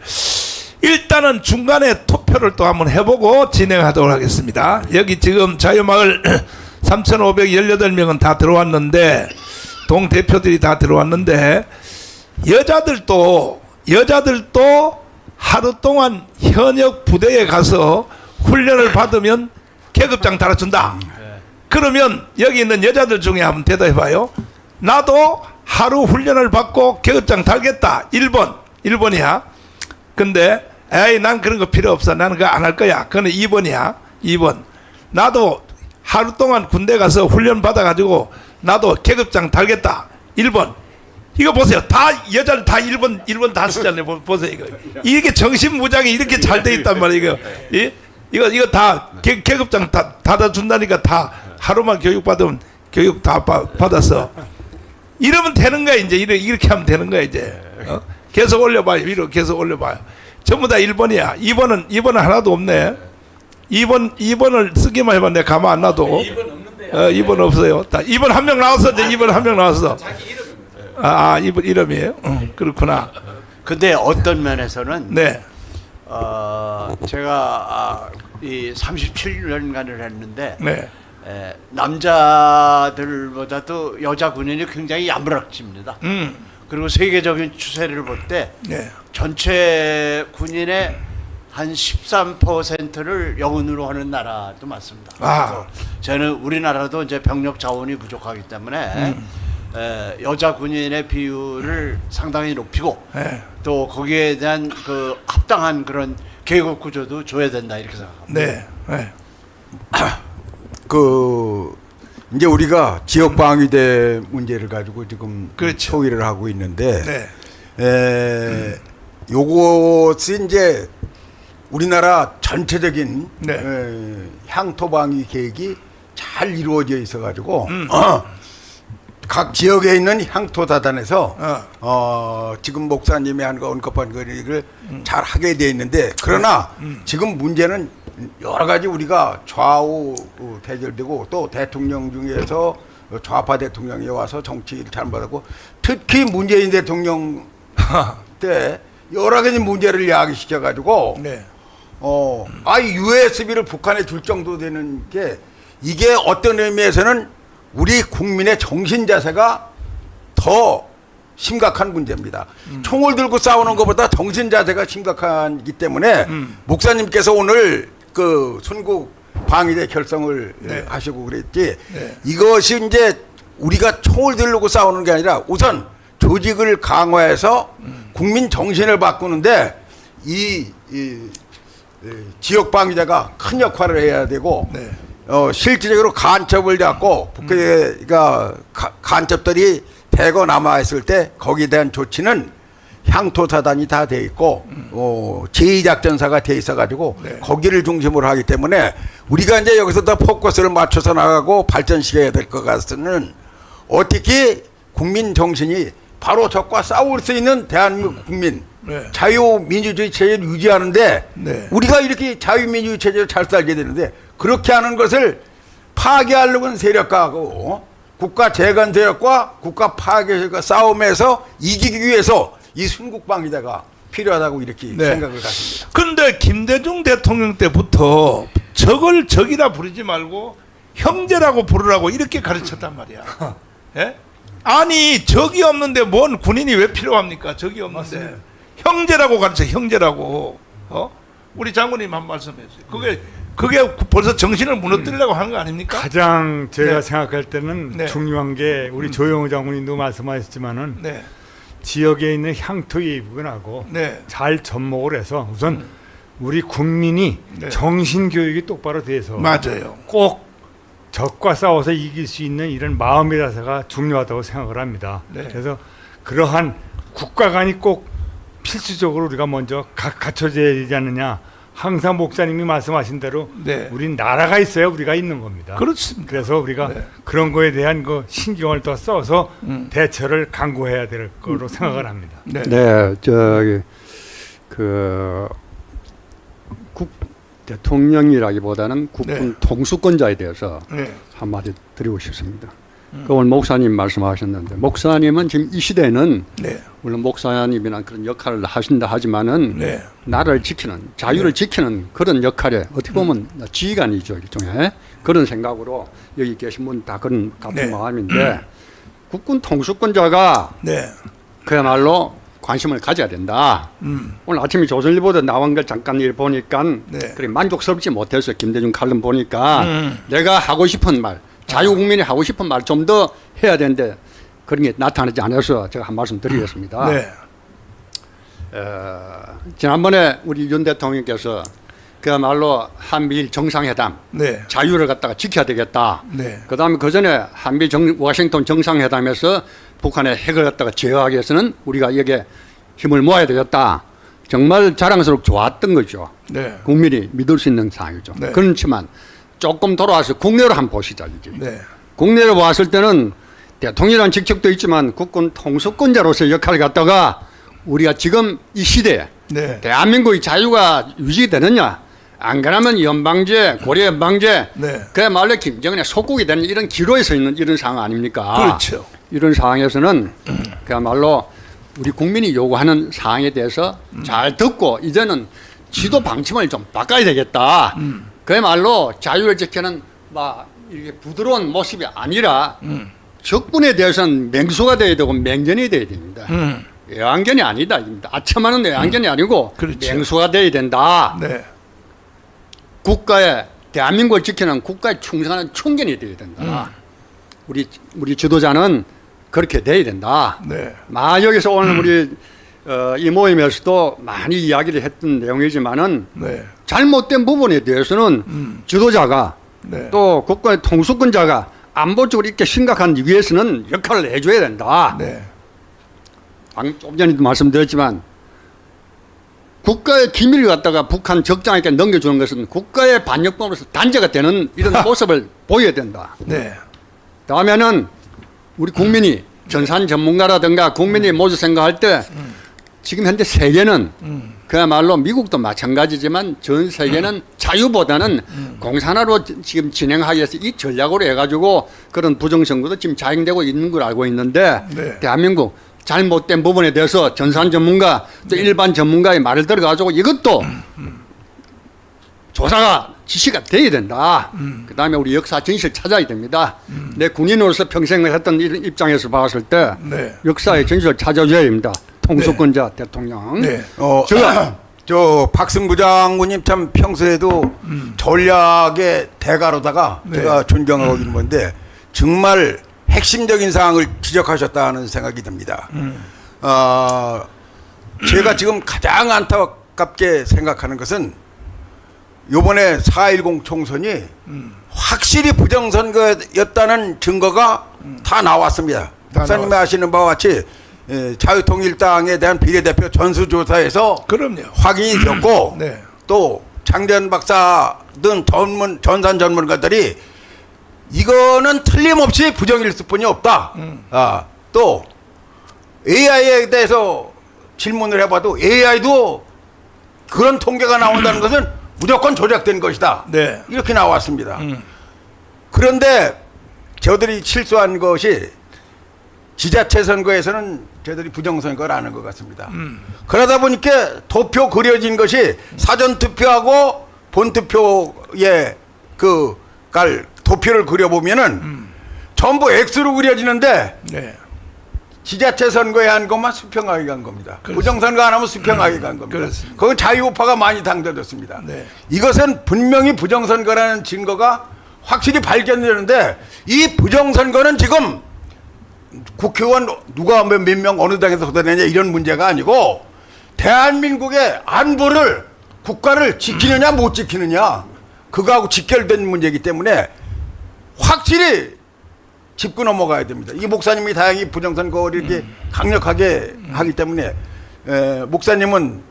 일단은 중간에 투표를 또 한번 해보고 진행하도록 하겠습니다. 여기 지금 자유마을 3,518명은 다 들어왔는데 동 대표들이 다 들어왔는데 여자들도 하루 동안 현역 부대에 가서 훈련을 받으면 계급장 달아준다. 그러면 여기 있는 여자들 중에 한번 대답해봐요. 나도 하루 훈련을 받고 계급장 달겠다. 1번이야. 근데 에이 난 그런 거 필요 없어. 나는 그거 안 할 거야. 그거는 2번이야. 2번. 나도 하루 동안 군대 가서 훈련 받아가지고 나도 계급장 달겠다. 1번. 이거 보세요. 다 여자를 다 1번 다 쓰잖아요. 보세요 이거. 이게 정신무장이 이렇게 잘 돼 있단 말이에요. 이거 다 계급장 다 닫아준다니까 다 하루만 교육 받으면 교육 다 받아서 이러면 되는 거야 이제 이렇게 하면 되는 거야 이제. 계속 올려봐요. 위로 계속 올려봐요. 전부 다 1번이야. 2번은 하나도 없네. 2번을 쓰기만 해봐. 내가 가만 안 놔둬. 2번 없는데요. 2번 없어요. 2번 한 명 나왔어. 이제 2번 한 명 나왔어. 아, 2번 이름이에요? 그렇구나. 근데 어떤 면에서는 네. 제가 이 37년간을 했는데 네. 남자들보다도 여자 군인이 굉장히 야무락집니다. 그리고 세계적인 추세를 볼 때 네. 전체 군인의 한 13%를 영혼으로 하는 나라도 많습니다. 아. 그래서 저는 우리나라도 이제 병력 자원이 부족하기 때문에 여자 군인의 비율을 상당히 높이고 네. 또 거기에 대한 그 합당한 그런 계급 구조도 줘야 된다 이렇게 생각합니다. 네. 네. 그 이제 우리가 지역 방위대 문제를 가지고 지금 그렇죠. 토의를 하고 있는데 네. 요것이 이제 우리나라 전체적인 네. 향토 방위 계획이 잘 이루어져 있어 가지고 각 지역에 있는 향토 다단에서 지금 목사님이 한 거 언급한 거를 잘 하게 돼 있는데 그러나 지금 문제는 여러 가지 우리가 좌우 대결되고 또 대통령 중에서 좌파 대통령이 와서 정치를 잘못하고 특히 문재인 대통령 때 여러 가지 문제를 야기시켜 가지고 네. USB를 북한에 줄 정도 되는 게 이게 어떤 의미에서는 우리 국민의 정신 자세가 더 심각한 문제입니다. 총을 들고 싸우는 것보다 정신 자세가 심각하기 때문에 목사님께서 오늘 그 순국 방위대 결성을 네. 하시고 그랬지. 네. 이것이 이제 우리가 총을 들고 싸우는 게 아니라 우선 조직을 강화해서 국민 정신을 바꾸는데 이 지역 방위대가 큰 역할을 해야 되고 네. 실질적으로 간첩을 잡고 그러니까 간첩들이 대거 남아 있을 때 거기에 대한 조치는 향토 사단이 다 돼 있고 제2작전사가 돼 있어 가지고 네. 거기를 중심으로 하기 때문에 우리가 이제 여기서 더 포커스를 맞춰서 나가고 발전시켜야 될 것 같으는 어떻게 국민 정신이 바로 적과 싸울 수 있는 대한민국 국민 네. 자유민주주의 체제를 유지하는데 네. 우리가 이렇게 자유민주주의 체제를 잘 살게 되는데 그렇게 하는 것을 파괴하려고 하는 세력하고 국가 재건 세력과 국가 파괴 세력과 싸움에서 이기기 위해서 이 순국방위대가 필요하다고 이렇게 네. 생각을 갖습니다. 근데 김대중 대통령 때부터 적을 적이라 부르지 말고 형제라고 부르라고 이렇게 가르쳤단 말이야. 예? 아니 적이 없는데 뭔 군인이 왜 필요합니까? 적이 없는데 형제라고 가르쳐. 형제라고. 우리 장군님 한 말씀해 주세요. 그게 벌써 정신을 무너뜨리려고 하는 거 아닙니까? 가장 제가 네. 생각할 때는 네. 중요한 게 우리 조영호 장군님도 말씀하셨지만은 네. 지역에 있는 향토 이부근하고 네. 잘 접목을 해서 우선 우리 국민이 네. 정신 교육이 똑바로 돼서 맞아요. 꼭 적과 싸워서 이길 수 있는 이런 마음의 자세가 중요하다고 생각을 합니다. 네. 그래서 그러한 국가 간이 꼭 필수적으로 우리가 먼저 갖춰져야 되지 않느냐. 항상 목사님이 말씀하신 대로 네. 우린 나라가 있어야 우리가 있는 겁니다. 그렇습니다. 그래서 우리가 네. 그런 거에 대한 그 신경을 더 써서 대처를 강구해야 될 거로 생각을 합니다. 네. 네, 저기 그 국 대통령이라기보다는 국군 네. 통수권자에 대해서 네. 한마디 드리고 싶습니다. 그 오늘 목사님 말씀하셨는데 목사님은 지금 이 시대는 네. 물론 목사님이나 그런 역할을 하신다 하지만은 네. 나라를 지키는 자유를 지키는 그런 역할에 어떻게 보면 지휘관이죠 일종의 그런 생각으로 여기 계신 분 다 그런 같은 네. 마음인데 국군 통수권자가 네. 그야말로 관심을 가져야 된다. 오늘 아침에 조선일보도 나온 걸 잠깐 보니까 네. 그래 만족스럽지 못해서 김대중 칼럼 보니까 내가 하고 싶은 말 자유국민이 하고 싶은 말 좀 더 해야 되는데 그런 게 나타나지 않아서 제가 한 말씀 드리겠습니다. 네. 지난번에 우리 윤 대통령께서 그야말로 한미일 정상회담 네. 자유를 갖다가 지켜야 되겠다. 네. 그다음에 그 전에 한미 워싱턴 정상회담에서 북한의 핵을 갖다가 제어하기 위해서는 우리가 여기에 힘을 모아야 되겠다. 정말 자랑스럽고 좋았던 거죠. 네. 국민이 믿을 수 있는 상황이죠. 네. 그렇지만 조금 돌아와서 국내로 한번 보시자 이제. 네. 국내로 봤을 때는 대통령이라는 직책도 있지만 국군 통수권자로서의 역할을 갖다가 우리가 지금 이 시대에 네. 대한민국의 자유가 유지되느냐 안 그러면 연방제 고려 연방제 네. 그야말로 김정은의 속국이 되는 이런 기로에 서 있는 이런 상황 아닙니까? 그렇죠. 이런 상황에서는 그야말로 우리 국민이 요구하는 사항에 대해서 잘 듣고 이제는 지도 방침을 좀 바꿔야 되겠다. 그야말로 자유를 지키는 막 이렇게 부드러운 모습이 아니라 적군에 대해서는 맹수가 돼야 되고 맹견이 돼야 됩니다. 애완견이 아니다. 아첨하는 애완견이 아니고 그렇죠. 맹수가 돼야 된다. 네. 국가의 대한민국을 지키는 국가에 충성하는 충견이 돼야 된다. 우리 지도자는 그렇게 돼야 된다. 네. 여기서 오늘 우리 이 모임에서도 많이 이야기를 했던 내용이지만은 네. 잘못된 부분에 대해서는 지도자가 네. 또 국가의 통수권자가 안보적으로 이렇게 심각한 위에서는 역할을 해줘야 된다. 네. 좀 전에도 말씀드렸지만 국가의 기밀을 갖다가 북한 적장에게 넘겨주는 것은 국가의 반역범으로서 단죄가 되는 이런 모습을 보여야 된다. 네. 다음에는 우리 국민이 전산 전문가라든가 국민이 모두 생각할 때 지금 현재 세계는 그야말로 미국도 마찬가지지만 전 세계는 자유보다는 공산화로 지금 진행하기 위해서 이 전략으로 해가지고 그런 부정선거도 지금 자행되고 있는 걸 알고 있는데 네. 대한민국 잘못된 부분에 대해서 전산 전문가 또 일반 전문가의 말을 들어가지고 이것도 조사가 지시가 돼야 된다. 그다음에 우리 역사 진실 찾아야 됩니다. 내 군인으로서 평생을 했던 이런 입장에서 봤을 때 네. 역사의 진실을 찾아줘야 됩니다. 통수권자 대통령. 네. 저 박승부 장군님 참 평소에도 전략의 대가로다가 네. 제가 존경하고 있는 건데 정말 핵심적인 사항을 지적하셨다는 생각이 듭니다. 제가 지금 가장 안타깝게 생각하는 것은 이번에 4.10 총선이 확실히 부정선거였다는 증거가 다 나왔습니다. 박사님이 아시는 바와 같이 자유통일당에 대한 비례대표 전수조사에서 그럼요. 확인이 되었고 네. 또 장대현 박사 등 전산 전문가들이 이거는 틀림없이 부정일 뿐이 없다. 또 AI에 대해서 질문을 해봐도 AI도 그런 통계가 나온다는 것은 무조건 조작된 것이다. 네. 이렇게 나왔습니다. 그런데 저들이 실수한 것이 지자체 선거에서는 저들이 부정선거를 안 한 것 같습니다. 그러다 보니까 도표 그려진 것이 사전투표하고 본투표에 도표를 그려보면은 전부 X로 그려지는데 네. 지자체 선거에 한 것만 수평하게 간 겁니다. 그렇습니다. 부정선거 안 하면 수평하게 간 겁니다. 그렇습니다. 그건 자유우파가 많이 당겨졌습니다. 네. 이것은 분명히 부정선거라는 증거가 확실히 발견되는데 이 부정선거는 지금 국회의원 누가 몇 명 어느 당에서 걷어내냐 이런 문제가 아니고 대한민국의 안보를 국가를 지키느냐 못 지키느냐 그거하고 직결된 문제이기 때문에 확실히 짚고 넘어가야 됩니다. 이 목사님이 다행히 부정선거를 이렇게 강력하게 하기 때문에 목사님은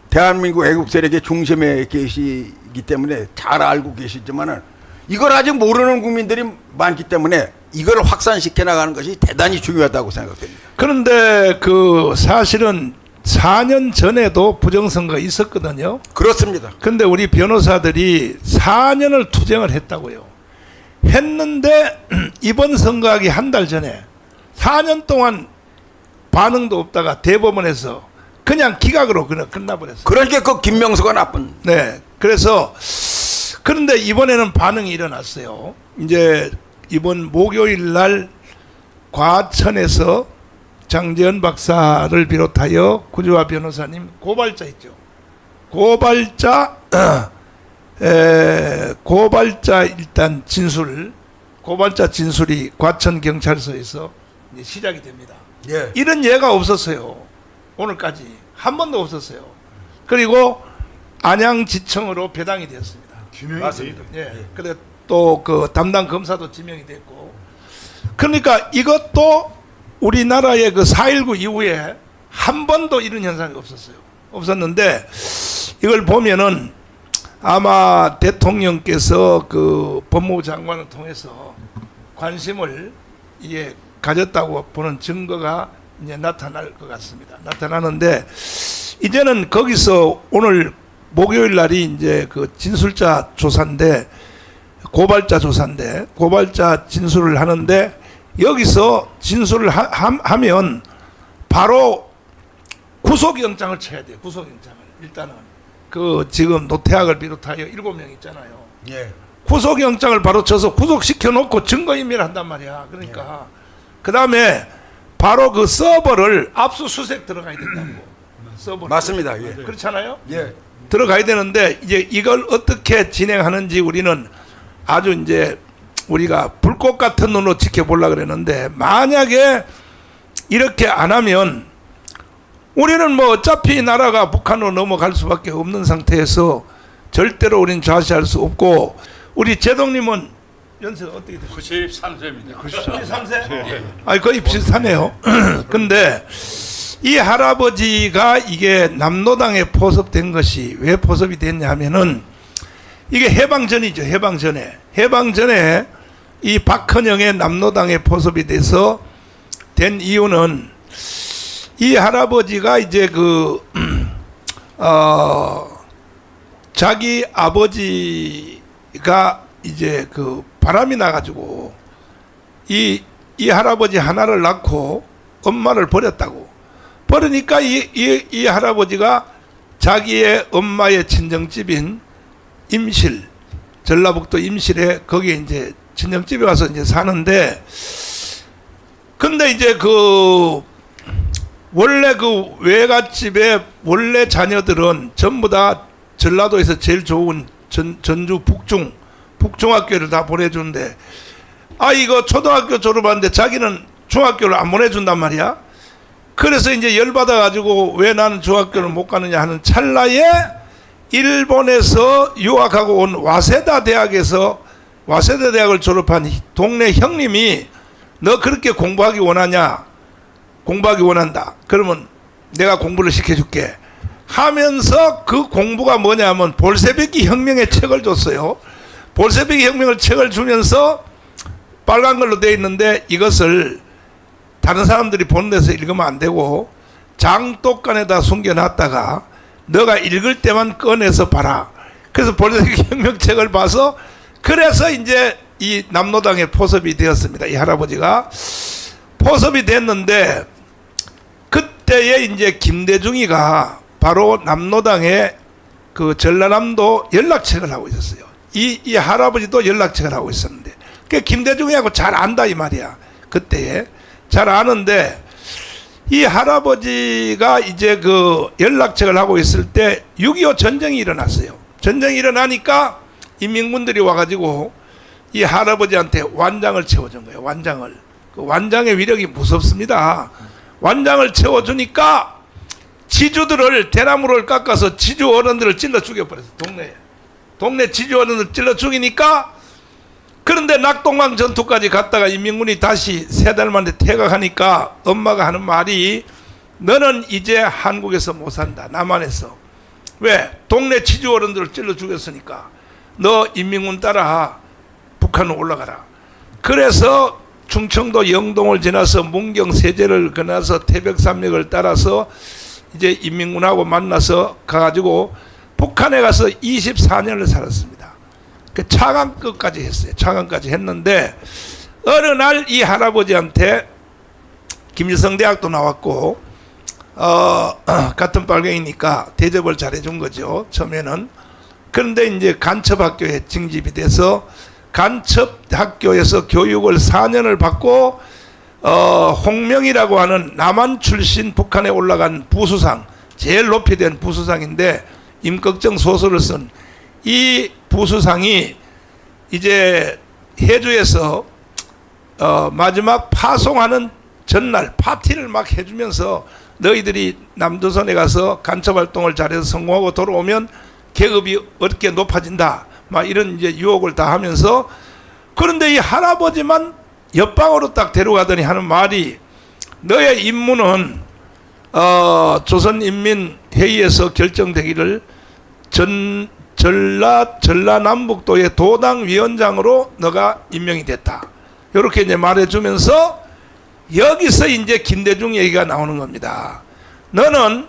대한민국 애국 세력의 중심에 계시기 때문에 잘 알고 계시지만은 이걸 아직 모르는 국민들이 많기 때문에 이걸 확산시켜 나가는 것이 대단히 중요하다고 생각됩니다. 그런데 그 사실은 4년 전에도 부정선거가 있었거든요. 그렇습니다. 근데 우리 변호사들이 4년을 투쟁을 했다고요. 했는데 이번 선거하기 한 달 전에 4년 동안 반응도 없다가 대법원에서 그냥 기각으로 그냥 끝나버렸어요. 그러니까 그 김명수가 나쁜. 네. 그래서 그런데 이번에는 반응이 일어났어요. 이제 이번 목요일 날 과천에서 장재현 박사를 비롯하여 구주화 변호사님 고발자 있죠. 고발자 일단 고발자 진술이 과천 경찰서에서 이제 시작이 됩니다. 예. 이런 예가 없었어요. 오늘까지 한 번도 없었어요. 그리고 안양지청으로 배당이 되었습니다. 맞습니다. 예. 그래 또 그 담당 검사도 지명이 됐고. 그러니까 이것도 우리나라의 그 4.19 이후에 한 번도 이런 현상이 없었어요. 없었는데 이걸 보면은 아마 대통령께서 그 법무부 장관을 통해서 관심을 이게 가졌다고 보는 증거가 이제 나타날 것 같습니다. 나타나는데 이제는 거기서 오늘 목요일 날이 이제 그 진술자 조사인데 고발자 조사인데 고발자 진술을 하는데 여기서 진술을 하면 바로 구속영장을 쳐야 돼요. 구속영장을 일단은 그 지금 노태학을 비롯하여 7명 있잖아요. 예. 구속영장을 바로 쳐서 구속시켜 놓고 증거인멸을 한단 말이야. 그러니까 그 다음에 바로 그 서버를 압수수색 들어가야 된다고. 서버 맞습니다. 예. 그렇잖아요. 예. 들어가야 되는데 이제 이걸 어떻게 진행하는지 우리는 아주 이제 우리가 불꽃 같은 눈으로 지켜보려고 그랬는데 만약에 이렇게 안 하면 우리는 뭐 어차피 나라가 북한으로 넘어갈 수밖에 없는 상태에서 절대로 우리는 좌시할 수 없고 우리 제동님은 연세가 어떻게 되세요? 93세입니다. 93세? 아니 거의 비슷하네요. 근데 이 할아버지가 이게 남로당에 포섭된 것이 왜 포섭이 됐냐 하면은 이게 해방 전이죠. 해방 전에 이 박헌영의 남로당에 포섭이 돼서 된 이유는 이 할아버지가 이제 자기 아버지가 이제 그 바람이 나가지고 이 할아버지 하나를 낳고 엄마를 버렸다고. 버리니까 이 할아버지가 자기의 엄마의 친정집인 임실, 전라북도 임실에 거기에 이제 친정집에 와서 이제 사는데, 근데 이제 그 원래 그 외갓집의 원래 자녀들은 전부 다 전라도에서 제일 좋은 전주 북중학교를 다 보내주는데, 아 이거 초등학교 졸업하는데 자기는 중학교를 안 보내준단 말이야. 그래서 이제 열받아 가지고 왜 나는 중학교를 못 가느냐 하는 찰나에 일본에서 유학하고 온 와세다 대학을 졸업한 동네 형님이 너 그렇게 공부하기 원하냐? 공부하기 원한다. 그러면 내가 공부를 시켜줄게 하면서, 그 공부가 뭐냐면 볼셰비키 혁명의 책을 줬어요. 볼셰비키 혁명의 책을 주면서 빨간 걸로 되어 있는데, 이것을 다른 사람들이 보는 데서 읽으면 안 되고 장독간에다 숨겨놨다가 너가 읽을 때만 꺼내서 봐라. 그래서 볼셰비키 혁명책을 봐서, 그래서 이제 이 남로당에 포섭이 되었습니다. 이 할아버지가 포섭이 됐는데, 그때에 이제 김대중이가 바로 남로당에 그 전라남도 연락책을 하고 있었어요. 이 할아버지도 연락책을 하고 있었는데, 그 김대중이하고 잘 안다 이 말이야. 그때에 잘 아는데, 이 할아버지가 이제 그 연락책을 하고 있을 때 6.25 전쟁이 일어났어요. 전쟁이 일어나니까 인민군들이 와가지고 이 할아버지한테 완장을 채워준 거예요. 완장을. 그 완장의 위력이 무섭습니다. 완장을 채워주니까 지주들을, 대나무를 깎아서 지주 어른들을 찔러 죽여버렸어요. 동네 지주 어른들을 찔러 죽이니까, 그런데 낙동강 전투까지 갔다가 인민군이 다시 3달 만에 퇴각하니까 엄마가 하는 말이, 너는 이제 한국에서 못 산다. 남한에서. 왜? 동네 지주 어른들을 찔러 죽였으니까 너 인민군 따라 북한으로 올라가라. 그래서 충청도 영동을 지나서 문경 세제를 건너서 태백산맥을 따라서 이제 인민군하고 만나서 가가지고 북한에 가서 24년을 살았습니다. 그 차관급까지 했어요. 차관까지 했는데, 어느 날 이 할아버지한테 김일성대학도 나왔고 같은 빨갱이니까 대접을 잘해준 거죠, 처음에는. 그런데 이제 간첩학교에 징집이 돼서 간첩학교에서 교육을 4년을 받고 홍명이라고 하는 남한 출신 북한에 올라간 부수상, 제일 높이 된 부수상인데, 임꺽정 소설을 쓴 이 부수상이 이제 해주에서 마지막 파송하는 전날 파티를 막 해주면서, 너희들이 남조선에 가서 간첩활동을 잘해서 성공하고 돌아오면 계급이 어렵게 높아진다, 막 이런 이제 유혹을 다 하면서, 그런데 이 할아버지만 옆방으로 딱 데려가더니 하는 말이, 너의 임무는 조선인민회의에서 결정되기를 전라남북도의 도당위원장으로 너가 임명이 됐다. 이렇게 이제 말해주면서, 여기서 이제 김대중 얘기가 나오는 겁니다. 너는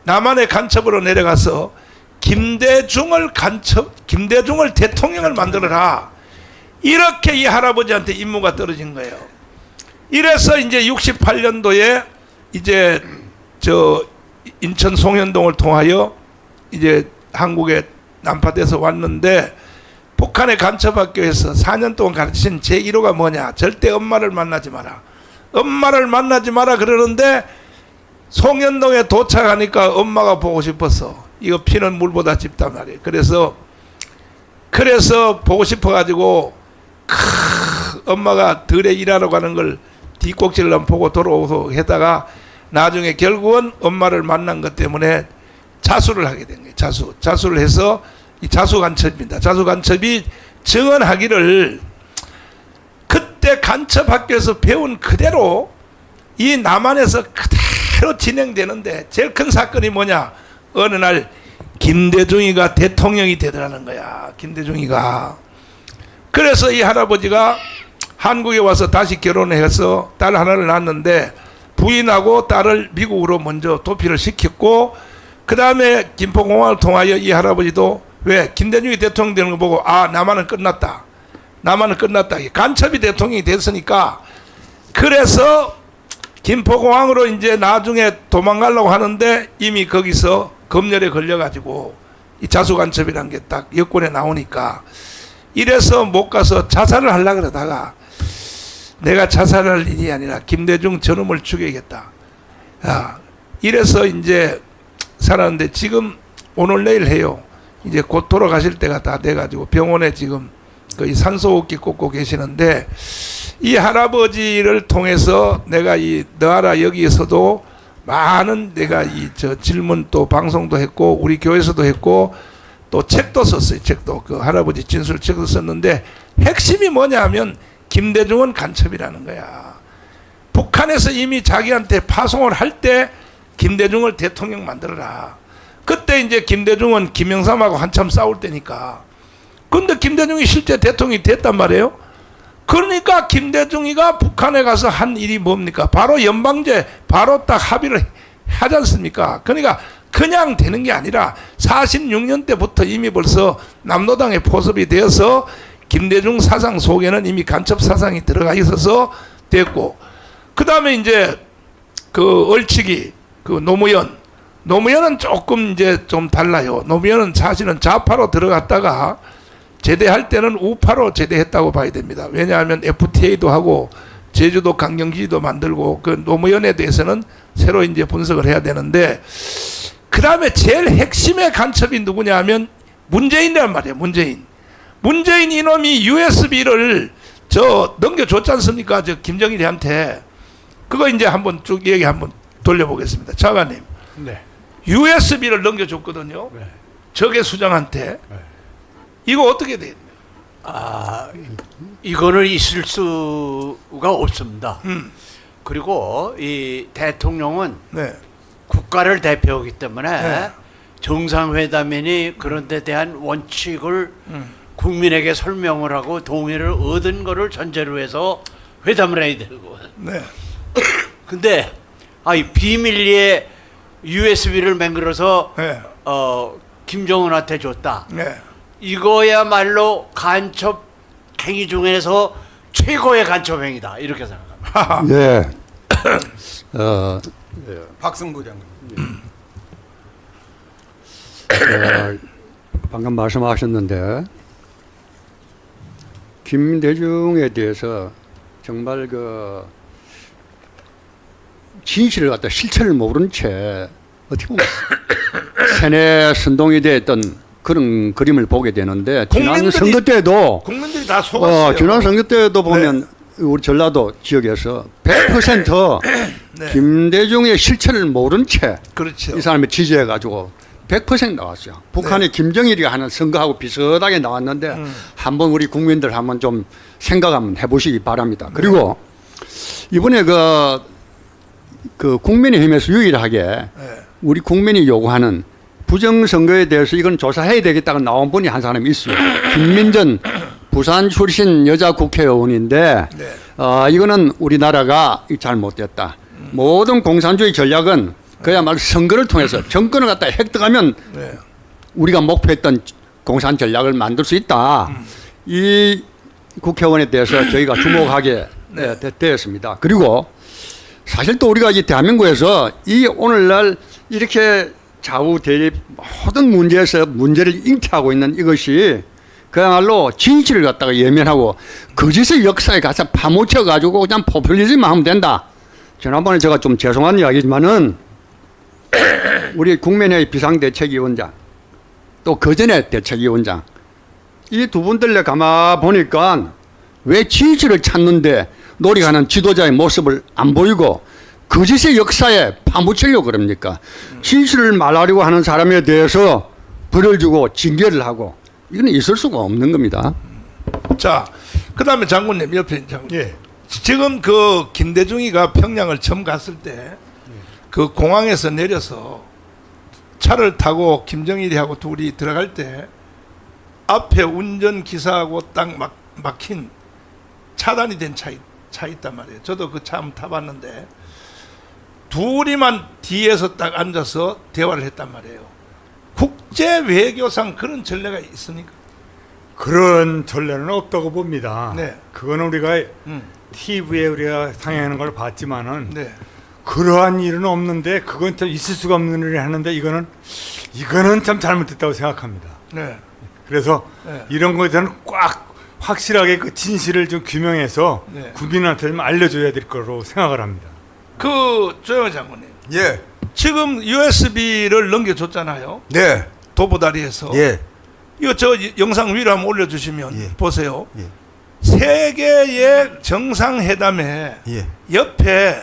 남한의 간첩으로 내려가서 김대중을 대통령을 만들어라. 이렇게 이 할아버지한테 임무가 떨어진 거예요. 이래서 이제 68년도에 이제 저 인천 송현동을 통하여 이제 한국에 난파돼서 왔는데, 북한의 간첩학교에서 4년 동안 가르친 제1호가 뭐냐? 절대 엄마를 만나지 마라. 엄마를 만나지 마라 그러는데, 송현동에 도착하니까 엄마가 보고 싶어서, 이거 피는 물보다 짙단 말이에요. 그래서 보고 싶어가지고 엄마가 들에 일하러 가는 걸 뒷꼭지를 보고 돌아오고 했다가, 나중에 결국은 엄마를 만난 것 때문에 자수를 하게 된 거예요. 자수를 해서, 이 자수간첩입니다. 자수간첩이 증언하기를, 그때 간첩학교에서 배운 그대로 이 남한에서 그대로 진행되는데, 제일 큰 사건이 뭐냐? 어느 날 김대중이가 대통령이 되더라는 거야. 김대중이가. 그래서 이 할아버지가 한국에 와서 다시 결혼해서 딸 하나를 낳았는데, 부인하고 딸을 미국으로 먼저 도피를 시켰고, 그 다음에 김포공항을 통하여 이 할아버지도, 왜? 김대중이 대통령 되는 거 보고, 아, 남한은 끝났다. 남한은 끝났다. 간첩이 대통령이 됐으니까. 그래서 김포공항으로 이제 나중에 도망가려고 하는데, 이미 거기서 검열에 걸려가지고 이 자수간첩이란 게 딱 여권에 나오니까 이래서 못 가서 자살을 하려고 그러다가 내가 자살할 일이 아니라 김대중 저놈을 죽여야겠다. 이래서 이제 살았는데 지금 오늘 내일 해요. 이제 곧 돌아가실 때가 다 돼가지고 병원에 지금 거의 산소호흡기 꽂고 계시는데 이 할아버지를 통해서 내가 이 너하라 여기에서도 많은 내가 이 저 질문 또 방송도 했고 우리 교회에서도 했고 또 책도 썼어요. 책도 그 할아버지 진술 책도 썼는데 핵심이 뭐냐면 김대중은 간첩이라는 거야. 북한에서 이미 자기한테 파송을 할 때 김대중을 대통령 만들어라. 그때 이제 김대중은 김영삼하고 한참 싸울 때니까. 근데 김대중이 실제 대통령이 됐단 말이에요. 그러니까 김대중이가 북한에 가서 한 일이 뭡니까? 바로 연방제 바로 딱 합의를 하지 않습니까? 그러니까 그냥 되는 게 아니라 46년 때부터 이미 벌써 남노당에 포섭이 되어서 김대중 사상 속에는 이미 간첩 사상이 들어가 있어서 됐고, 그 다음에 이제 그 얼치기 그 노무현은 조금 이제 좀 달라요. 노무현은 사실은 좌파로 들어갔다가 제대할 때는 우파로 제대했다고 봐야 됩니다. 왜냐하면 FTA도 하고 제주도 강경지도 만들고 그 노무현에 대해서는 새로 이제 분석을 해야 되는데, 그 다음에 제일 핵심의 간첩이 누구냐 하면 문재인이란 말이에요. 문재인 이놈이 USB를 저 넘겨줬지 않습니까? 저 김정일이한테. 그거 이제 한번 쭉 얘기 한번 돌려보겠습니다. 차관님. 네. USB를 넘겨줬거든요. 네. 적의 수장한테. 이거 어떻게 돼요? 이거는 있을 수가 없습니다. 그리고 이 대통령은 네. 국가를 대표하기 때문에 네. 정상회담이니 그런 데 대한 원칙을 국민에게 설명을 하고 동의를 얻은 거를 전제로 해서 회담을 해야 되고. 네. 근데 이 비밀리에 USB를 맹글어서 네. 김정은한테 줬다. 네. 이거야말로 간첩 행위 중에서 최고의 간첩 행위다. 이렇게 생각합니다. 예. 박승부 장관. 방금 말씀하셨는데 김대중에 대해서 정말 그 진실을 갖다 실체를 모른 채 어떻게 보면 세뇌 선동이 됐던 그런 그림을 보게 되는데, 지난 선거 때도 국민들이 다 속았어요. 지난 선거 때도 보면 우리 전라도 지역에서 100% 네. 김대중의 실체를 모른 채 그렇죠. 이 사람이 지지해가지고 100% 나왔어요. 북한의 김정일이 하는 선거하고 비슷하게 나왔는데 한번 우리 국민들 한번 좀 생각 한번 해보시기 바랍니다. 그리고 이번에 그 국민의힘에서 유일하게 우리 국민이 요구하는 부정선거에 대해서 이건 조사해야 되겠다고 나온 분이 한 사람이 있어요. 김민전 부산 출신 여자 국회의원인데 이거는 우리나라가 잘못됐다. 모든 공산주의 전략은 그야말로 선거를 통해서 정권을 갖다 획득하면 우리가 목표했던 공산 전략을 만들 수 있다. 이 국회의원에 대해서 저희가 주목하게 되었습니다. 그리고 사실 또 우리가 이 대한민국에서 이 오늘날 이렇게 좌우 대립 모든 문제에서 문제를 잉태하고 있는 이것이 그야말로 진실을 갖다가 예면하고 거짓의 역사에 가서 파묻혀 가지고 그냥 포퓰리즘만 하면 된다. 지난번에 제가 좀 죄송한 이야기지만은 우리 국민의 비상대책위원장 또 그전에 대책위원장 이 두 분들 가만 보니까 왜 진실을 찾는데 노력하는 지도자의 모습을 안 보이고 거짓의 역사에 파묻히려고 그럽니까? 진실을 말하려고 하는 사람에 대해서 벌을 주고 징계를 하고 이건 있을 수가 없는 겁니다. 자, 그 다음에 장군님, 옆에 장군님. 예. 지금 그 김대중이가 평양을 처음 갔을 때 그 공항에서 내려서 차를 타고 김정일이하고 둘이 들어갈 때 앞에 운전기사하고 딱 막힌 차단이 된 차 있단 말이에요. 저도 그 차 한번 타봤는데 둘이만 뒤에서 딱 앉아서 대화를 했단 말이에요. 국제 외교상 그런 전례가 있습니까? 그런 전례는 없다고 봅니다. 네. 그거는 우리가 TV에 우리가 상영하는 걸 봤지만은 네. 그러한 일은 없는데 그건 참 있을 수가 없는 일을 하는데 이거는 참 잘못됐다고 생각합니다. 네. 그래서 네. 이런 거에 대한 꽉 확실하게 그 진실을 좀 규명해서 네. 국민한테 좀 알려줘야 될 거로 생각을 합니다. 그 조영호 장군님, 예, 지금 USB를 넘겨줬잖아요. 네, 도보다리에서. 예, 이거 저 영상 위로 한번 올려주시면 예. 보세요. 예. 세계의 정상회담에 예. 옆에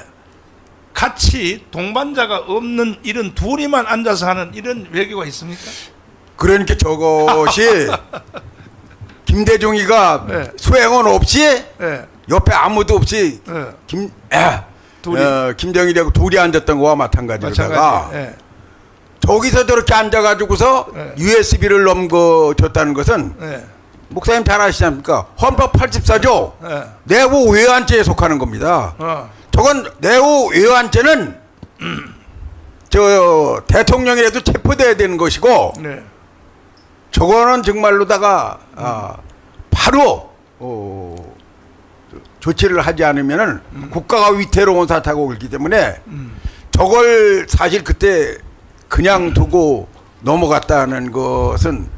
같이 동반자가 없는 이런 둘이만 앉아서 하는 이런 외교가 있습니까? 그러니까 저것이 김대중이가 네. 수행원 없이 네. 옆에 아무도 없이 네. 둘이 김정일하고 둘이 앉았던 거와 마찬가지로다가 마찬가지. 네. 저기서 저렇게 앉아가지고서 네. USB를 넘겨줬다는 것은 네. 목사님 잘 아시지 않습니까? 헌법 84조 네. 내후 외환죄에 속하는 겁니다. 저건 내후 외환죄는 저 대통령이라도 체포돼야 되는 것이고 네. 저거는 정말로다가 바로 조치를 하지 않으면은 국가가 위태로운 사태가 오기 때문에 저걸 사실 그때 그냥 두고 넘어갔다는 것은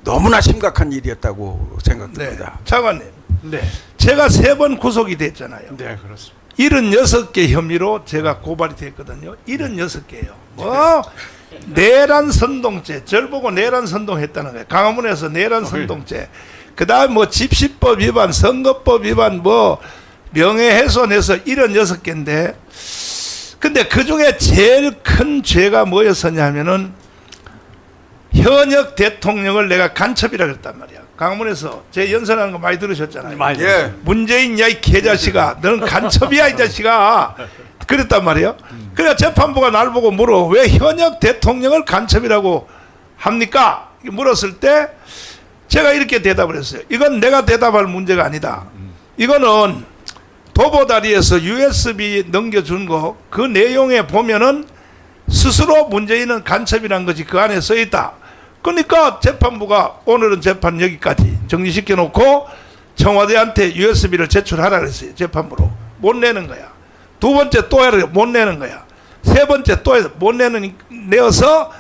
너무나 심각한 일이었다고 네. 생각됩니다. 차관님, 네. 제가 3번 구속이 됐잖아요. 네, 그렇습니다. 76개 혐의로 제가 고발이 됐거든요. 76개예요. 뭐 내란 선동죄, 절 보고 내란 선동했다는 거예요. 강화문에서 내란 선동죄. 그다음 뭐 집시법 위반, 선거법 위반, 뭐 명예훼손해서 76개인데, 근데 그 중에 제일 큰 죄가 뭐였었냐면은 현역 대통령을 내가 간첩이라 그랬단 말이야. 강화문에서 제 연설하는 거 많이 들으셨잖아요. 많이 예. 문재인 야 이 개자식아, 너는 간첩이야 이 자식아. 그랬단 말이에요. 그래서 재판부가 날 보고 물어, 왜 현역 대통령을 간첩이라고 합니까? 물었을 때 제가 이렇게 대답을 했어요. 이건 내가 대답할 문제가 아니다. 이거는 도보다리에서 USB 넘겨준 거 그 내용에 보면은 스스로 문재인은 간첩이라는 것이 그 안에 써 있다. 그러니까 재판부가 오늘은 재판 여기까지 정리시켜 놓고 청와대한테 USB를 제출하라 그랬어요. 재판부로. 못 내는 거야. 두 번째 또 해라, 못 내는 거야. 세 번째 또 해서 못 내어서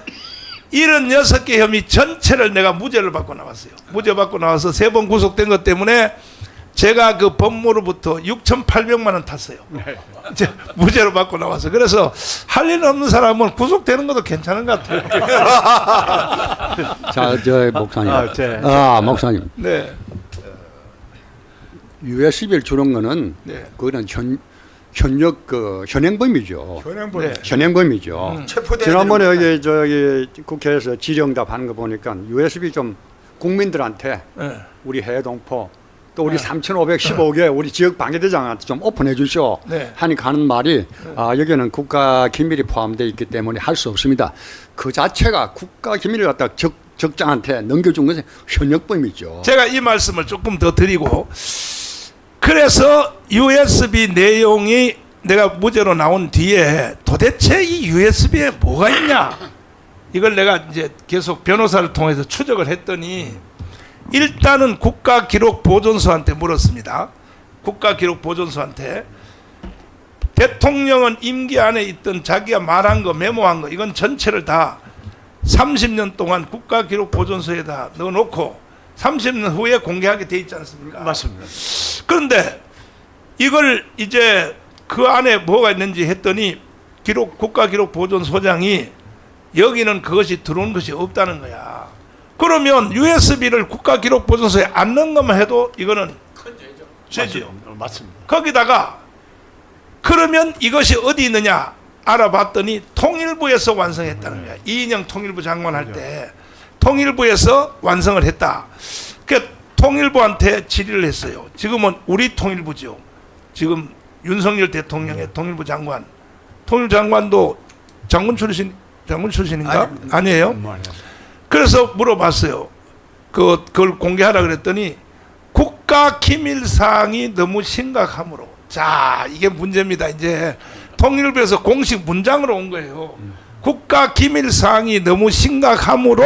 76개 혐의 전체를 내가 무죄를 받고 나왔어요. 무죄 받고 나와서 3번 구속된 것 때문에 제가 그 법무로부터 6,800만 원 탔어요. 이제 무죄로 받고 나와서. 그래서 할 일 없는 사람은 구속되는 것도 괜찮은 것 같아요. 자, 저 목사님. 네. 목사님. 네. USB를 주는 거는 네. 그거는 현역 그 현행범이죠. 네. 현행범이죠. 체포돼야 지난번에 되는 여기 저기 국회에서 질의응답 하는 거 보니까 USB 좀 국민들한테 네. 우리 해동포 또 우리 3,515개 우리 지역 방해대장한테 좀 오픈해 주시오 네. 하니까 하는 말이 여기는 국가 기밀이 포함되어 있기 때문에 할 수 없습니다. 그 자체가 국가 기밀을 갖다 적장한테 넘겨준 것은 현역범이죠. 제가 이 말씀을 조금 더 드리고, 그래서 USB 내용이 내가 무죄로 나온 뒤에 도대체 이 USB에 뭐가 있냐, 이걸 내가 이제 계속 변호사를 통해서 추적을 했더니 일단은 국가기록보존소한테 물었습니다. 국가기록보존소한테 대통령은 임기 안에 있던 자기가 말한 거, 메모한 거, 이건 전체를 다 30년 동안 국가기록보존소에다 넣어놓고 30년 후에 공개하게 돼 있지 않습니까? 맞습니다. 그런데 이걸 이제 그 안에 뭐가 있는지 했더니 국가기록보존소장이 여기는 그것이 들어온 것이 없다는 거야. 그러면 USB를 국가기록보존소에 안 넣은 것만 해도 이거는 큰 죄죠. 맞습니다. 거기다가 그러면 이것이 어디 있느냐 알아봤더니 통일부에서 완성했다는 거야. 이인영 통일부 장관 할 때 통일부에서 완성을 했다. 그 통일부한테 질의를 했어요. 지금은 우리 통일부죠. 지금 윤석열 대통령의 통일부 장관. 통일부 장관도 장군 출신인가? 아니에요. 그래서 물어봤어요. 그걸 공개하라 그랬더니 국가 기밀 사항이 너무 심각하므로. 자, 이게 문제입니다. 이제 통일부에서 공식 문장으로 온 거예요. 국가 기밀 사항이 너무 심각하므로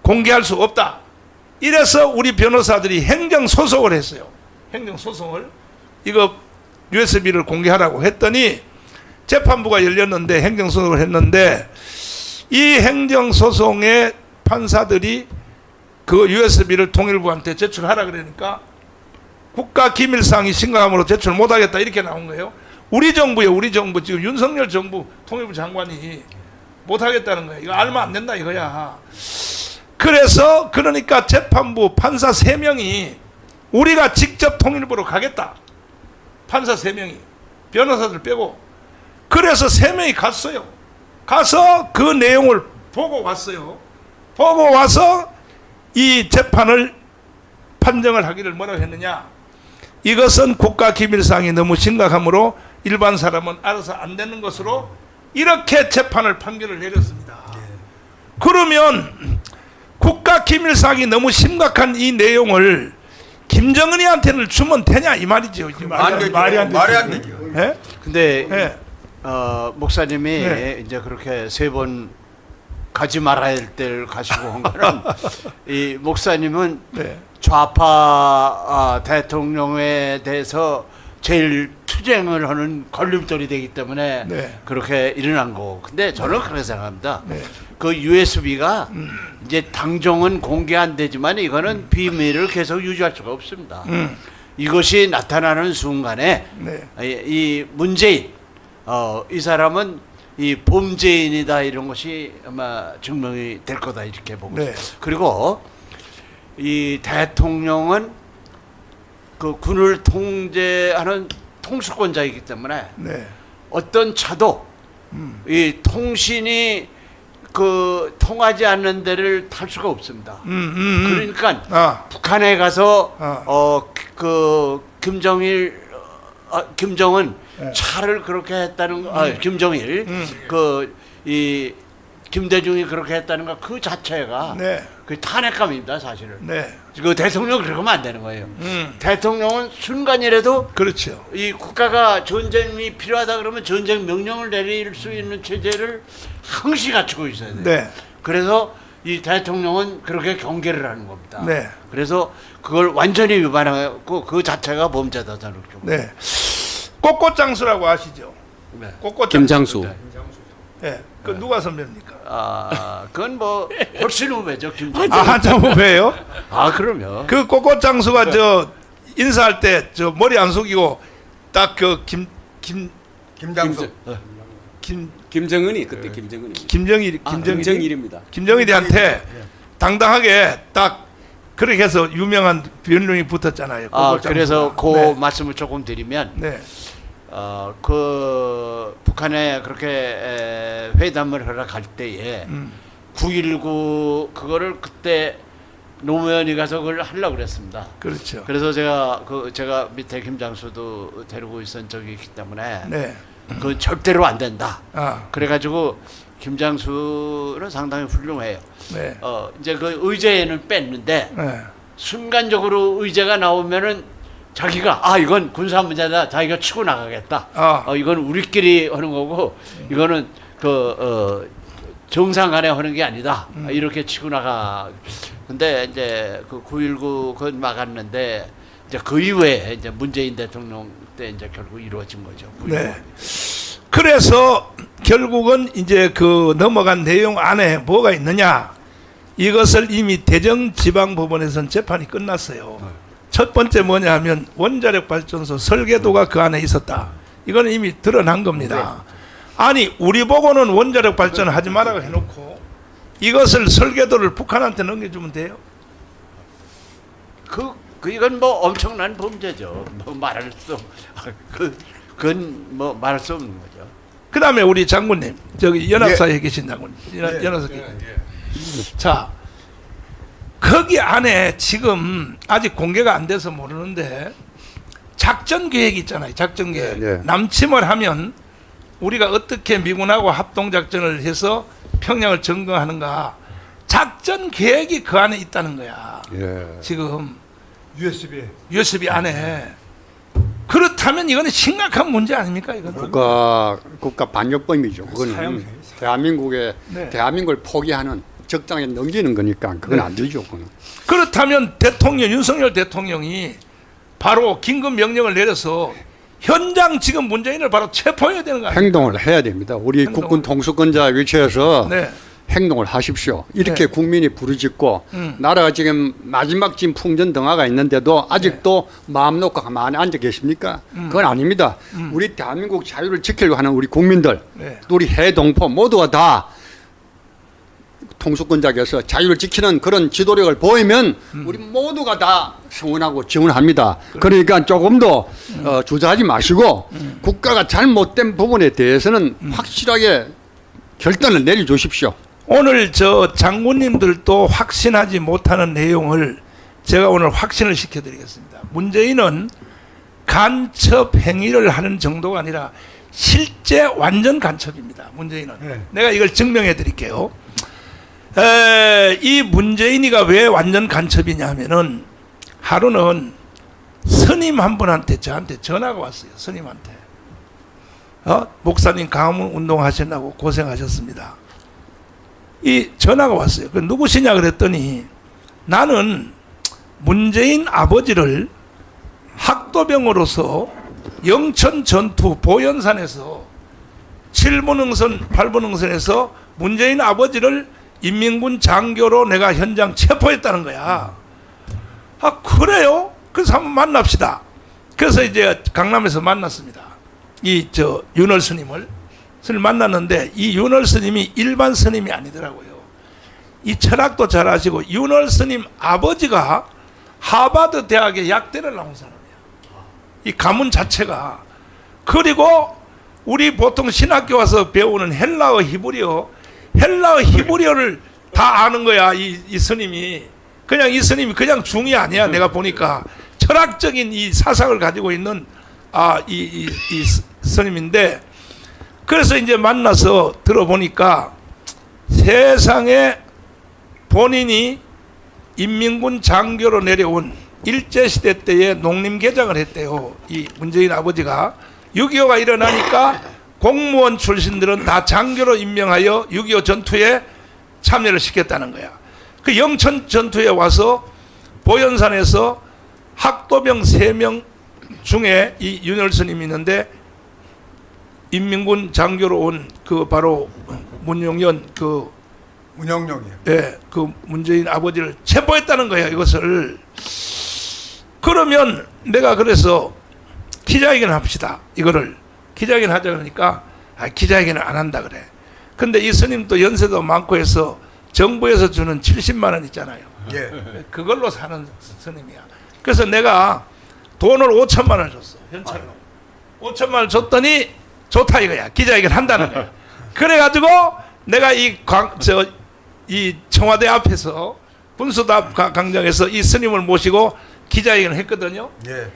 공개할 수 없다. 이래서 우리 변호사들이 행정소송을 했어요. 행정소송을. 이거 USB를 공개하라고 했더니 재판부가 열렸는데 행정소송을 했는데 이 행정소송의 판사들이 그 USB를 통일부한테 제출하라 그러니까 국가기밀사항이 심각함으로 제출 못하겠다 이렇게 나온 거예요. 우리 정부요, 우리 정부 지금 윤석열 정부 통일부 장관이 못하겠다는 거예요. 이거 알면 안 된다 이거야. 그래서 그러니까 재판부 판사 3명이 우리가 직접 통일부로 가겠다. 판사 3명이 변호사들 빼고 그래서 3명이 갔어요. 가서 그 내용을 보고 왔어요. 보고 와서 이 재판을 판정을 하기를 뭐라고 했느냐. 이것은 국가기밀사항이 너무 심각하므로 일반 사람은 알아서 안 되는 것으로 이렇게 재판을 판결을 내렸습니다. 그러면 국가기밀사항이 너무 심각한 이 내용을 김정은이한테는 주면 되냐 이 말이죠. 말이 안 되죠. 예? 근데 예. 목사님이 네. 이제 그렇게 3번 가지 말아야 할 때를 가시고 한 거는 이 목사님은 네. 좌파 대통령에 대해서 제일 투쟁을 하는 걸림돌이 되기 때문에 네. 그렇게 일어난 거고. 근데 저는 그렇게 생각합니다. 네. 그 USB가 이제 당정은 공개 안 되지만 이거는 비밀을 계속 유지할 수가 없습니다. 이것이 나타나는 순간에 네. 이 문재인 이 사람은 이 범죄인이다 이런 것이 아마 증명이 될 거다 이렇게 보고 네. 있습니다. 그리고 이 대통령은 그 군을 통제하는 통수권자이기 때문에 네. 어떤 차도 이 통신이 그 통하지 않는 데를 탈 수가 없습니다. 그러니까 아. 북한에 가서 아. 그 김정은 네. 차를 그렇게 했다는 거, 김정일 그 이 김대중이 그렇게 했다는 거 그 자체가 네. 그 탄핵감입니다 사실은. 네. 그 대통령 그러면 안 되는 거예요. 대통령은 순간이라도 그렇죠. 이 국가가 전쟁이 필요하다 그러면 전쟁 명령을 내릴 수 있는 체제를 항시 갖추고 있어야 돼요. 네. 그래서 이 대통령은 그렇게 경계를 하는 겁니다. 네. 그래서 그걸 완전히 위반하고 그 자체가 범죄다 저는 그렇게 봅니다. 네. 꽃꽃장수라고 아시죠? 네. 꽃꽃장수. 김장수. 예. 그 누가 선배입니까? 그건 뭐 훨씬 후배죠 김정일. 한참 후배예요? 그럼요. 그 꽃꽃장수가 저 인사할 때 저 머리 안 숙이고 딱 그 김장수. 김정은이 그때 김정은이. 김정일입니다. 김정일이한테 당당하게 딱 그렇게 해서 유명한 변론이 붙었잖아요. 꽃꽃장수가. 그래서 그 네. 말씀을 조금 드리면 네. 그 북한에 그렇게 회담을 하러 갈 때에 9.19 그거를 그때 노무현이 가서 그걸 하려고 그랬습니다. 그렇죠. 그래서 제가 밑에 김장수도 데리고 있었던 적이 있기 때문에 네. 그건 절대로 안 된다. 아. 그래가지고 김장수는 상당히 훌륭해요. 네. 이제 그 의제는 뺐는데 네. 순간적으로 의제가 나오면은 자기가 이건 군사 문제다. 자기가 치고 나가겠다. 이건 우리끼리 하는 거고 이거는 정상 간에 하는 게 아니다. 이렇게 치고 나가. 근데 이제 그 9.19 그건 막았는데 이제 그 이후에 이제 문재인 대통령 때 이제 결국 이루어진 거죠. 9.19. 네. 그래서 결국은 이제 그 넘어간 내용 안에 뭐가 있느냐? 이것을 이미 대정지방법원에서는 재판이 끝났어요. 첫 번째 뭐냐 하면 원자력 발전소 설계도가 그 안에 있었다. 이거는 이미 드러난 겁니다. 아니 우리 보고는 원자력 발전을 하지 말라고 해놓고 이것을 설계도를 북한한테 넘겨주면 돼요? 이건 뭐 엄청난 범죄죠. 뭐 말할 수 그건 뭐 말할 수 없는 거죠. 그 다음에 우리 장군님 저기 연합사에 계신 장군님 연합사 자 거기 안에 지금 아직 공개가 안 돼서 모르는데 작전 계획이 있잖아요. 작전 계획. 네. 남침을 하면 우리가 어떻게 미군하고 합동 작전을 해서 평양을 점거하는가. 작전 계획이 그 안에 있다는 거야. 지금 USB 안에. 그렇다면 이거는 심각한 문제 아닙니까? 이거는. 국가 반역범이죠. 그거는 대한민국을 포기하는 적장에 넘기는 거니까 그건 안 되죠. 그건. 그렇다면 윤석열 대통령이 바로 긴급 명령을 내려서 현장 지금 문재인을 바로 체포해야 되는 거 아니에요? 행동을 해야 됩니다. 우리 행동을. 국군 통수권자 위치에서 네. 행동을 하십시오. 이렇게 네. 국민이 부르짖고 나라가 지금 마지막 지금 풍전등화가 있는데도 아직도 마음 놓고 가만히 앉아 계십니까? 그건 아닙니다. 우리 대한민국 자유를 지키려고 하는 우리 국민들, 네. 또 우리 해동포 모두가 다 통수권자께서 자유를 지키는 그런 지도력을 보이면 우리 모두가 다 성원하고 지원합니다. 그러니까 조금 더 주저하지 마시고 국가가 잘못된 부분에 대해서는 확실하게 결단을 내려주십시오. 오늘 저 장군님들도 확신하지 못하는 내용을 제가 오늘 확신을 시켜드리겠습니다. 문재인은 간첩 행위를 하는 정도가 아니라 실제 완전 간첩입니다. 문재인은. 네. 내가 이걸 증명해 드릴게요. 이 문재인이가 왜 완전 간첩이냐 하면은 하루는 스님 한 분한테 저한테 전화가 왔어요. 스님한테. 목사님 강화문 운동하시려고 고생하셨습니다. 이 전화가 왔어요. 그 누구시냐 그랬더니 나는 문재인 아버지를 학도병으로서 영천 전투 보연산에서 7분응선 8분응선에서 문재인 아버지를 인민군 장교로 내가 현장 체포했다는 거야. 아 그래요? 그래서 한번 만납시다. 그래서 이제 강남에서 만났습니다. 이 저 윤월 스님을 만났는데 이 윤월 스님이 일반 스님이 아니더라고요. 이 철학도 잘 아시고 윤월 스님 아버지가 하버드 대학의 약대를 나온 사람이야. 이 가문 자체가. 그리고 우리 보통 신학교 와서 배우는 헬라어 히브리어를 다 아는 거야. 이 스님이. 그냥 이 스님이 그냥 중이 아니야. 내가 보니까 철학적인 이 사상을 가지고 있는 이 스님인데, 그래서 이제 만나서 들어보니까 세상에 본인이 인민군 장교로 내려온 일제시대 때에 농림개장을 했대요. 이 문재인 아버지가 6.25가 일어나니까 공무원 출신들은 다 장교로 임명하여 6.25 전투에 참여를 시켰다는 거야. 그 영천 전투에 와서 보연산에서 학도병 3명 중에 이 윤열 스님이 있는데 인민군 장교로 온 그 바로 문용현 운영용이에요. 그 문재인 아버지를 체포했다는 거야. 이것을. 그러면 내가 그래서 기자회견 합시다. 이거를 기자회견 하자 그러니까 기자회견을 안 한다 그래. 근데 이 스님도 연세도 많고 해서 정부에서 주는 70만 원 있잖아요. 예. 그걸로 사는 스님이야. 그래서 내가 돈을 5천만 원을 줬어. 현찰로. 5천만 원을 줬더니 좋다 이거야. 기자회견 한다는 거야. 그래가지고 내가 이 청와대 앞에서 분수답 광장에서 이 스님을 모시고 기자회견을 했거든요. 예.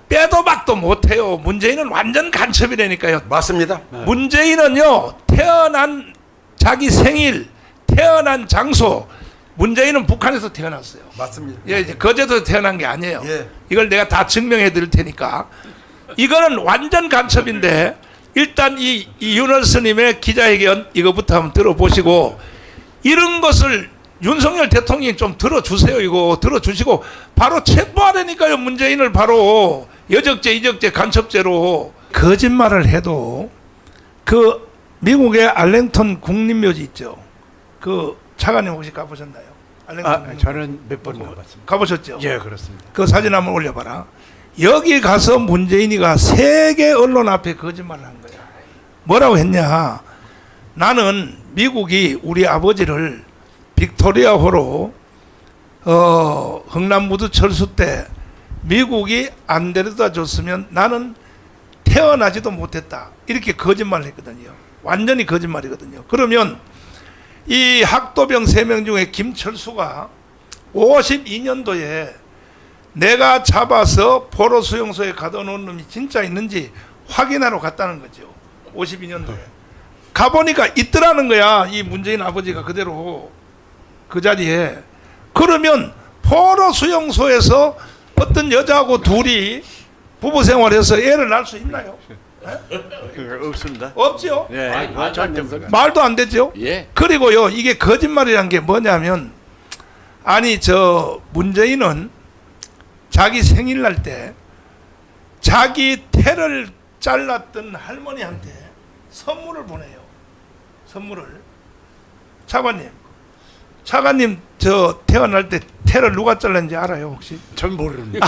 빼도 박도 못해요. 문재인은 완전 간첩이라니까요. 맞습니다. 문재인은요, 태어난 자기 생일, 태어난 장소, 문재인은 북한에서 태어났어요. 맞습니다. 예, 이제 거제도에서 태어난 게 아니에요. 예. 이걸 내가 다 증명해 드릴 테니까. 이거는 완전 간첩인데, 일단 이 윤월 스님의 기자회견 이거부터 한번 들어보시고, 이런 것을 윤석열 대통령이 좀 들어주세요. 이거 들어주시고 바로 체포하라니까요. 문재인을 바로 여적죄 이적죄 간첩죄로. 거짓말을 해도 그 미국의 알랭턴 국립묘지 있죠. 그 차관님 혹시 가보셨나요? 알랭턴 저는 몇 번 가봤습니다. 가보셨죠? 예, 그렇습니다. 그 사진 한번 올려봐라. 여기 가서 문재인이가 세계 언론 앞에 거짓말을 한 거야. 뭐라고 했냐? 나는 미국이 우리 아버지를 빅토리아호로 흥남무드 철수 때 미국이 안 데려다 줬으면 나는 태어나지도 못했다. 이렇게 거짓말을 했거든요. 완전히 거짓말이거든요. 그러면 이 학도병 3명 중에 김철수가 52년도에 내가 잡아서 포로 수용소에 가둬놓은 놈이 진짜 있는지 확인하러 갔다는 거죠. 52년도에. 가보니까 있더라는 거야. 이 문재인 아버지가 그대로 그 자리에. 그러면 포로 수용소에서 어떤 여자하고 둘이 부부 생활해서 애를 낳을 수 있나요? 없습니다. 없죠. 네, 말도 안 되죠. 예. 그리고요, 이게 거짓말이란 게 뭐냐면, 아니 저 문재인은 자기 생일날 때 자기 태를 잘랐던 할머니한테 선물을 보내요. 선물을. 차관님 저 태어날 때 태를 누가 잘랐는지 알아요 혹시? 전 모릅니다.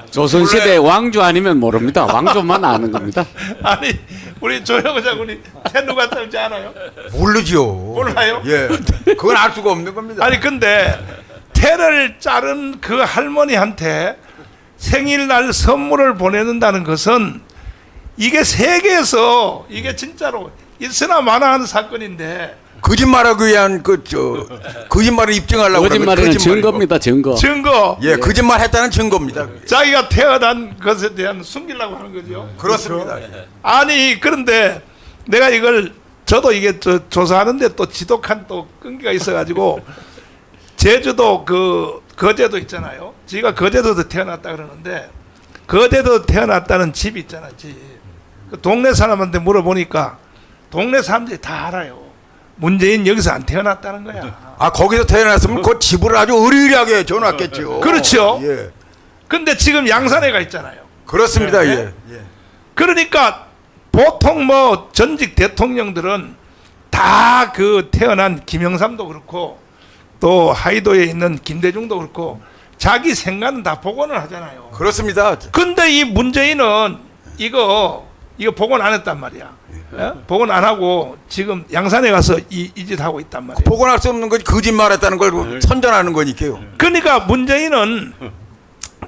조선시대 왕조 아니면 모릅니다. 왕조만 아는 겁니다. 아니 우리 조영호 장군이 태 누가 잘랐는지 알아요? 모르죠. 몰라요? 예, 그건 알 수가 없는 겁니다. 아니 근데 태를 자른 그 할머니한테 생일날 선물을 보내는다는 것은 이게 세계에서 이게 진짜로 있으나 마나하는 사건인데 거짓말하기 위한 거짓말을 입증하려고 거짓말에는 그러면 증거입니다. 증거. 증거 예, 거짓말했다는 증거입니다. 자기가 태어난 것에 대한 숨기려고 하는 거죠. 그렇습니다. 아니 그런데 내가 이걸 저도 이게 조사하는데 또 지독한 또 끈기가 있어가지고 제주도 그 거제도 있잖아요. 지가 거제도에서 태어났다 그러는데 거제도 태어났다는 집이 있잖아. 집. 그 동네 사람한테 물어보니까 동네 사람들이 다 알아요. 문재인 여기서 안 태어났다는 거야. 아, 거기서 태어났으면 그 집을 아주 의리하게 줘놨겠죠. 그렇죠. 예, 근데 지금 양산에 가 있잖아요. 그렇습니다. 네. 예. 그러니까 보통 뭐 전직 대통령들은 다 그 태어난 김영삼도 그렇고 또 하이도에 있는 김대중도 그렇고 자기 생각은 다 복원을 하잖아요. 그렇습니다. 근데 이 문재인은 이거 복원 안 했단 말이야. 예? 복원 안 하고 지금 양산에 가서 이 짓 하고 있단 말이에요. 복원할 수 없는 건 거짓말했다는 걸 선전하는 거니까요. 그러니까 문재인은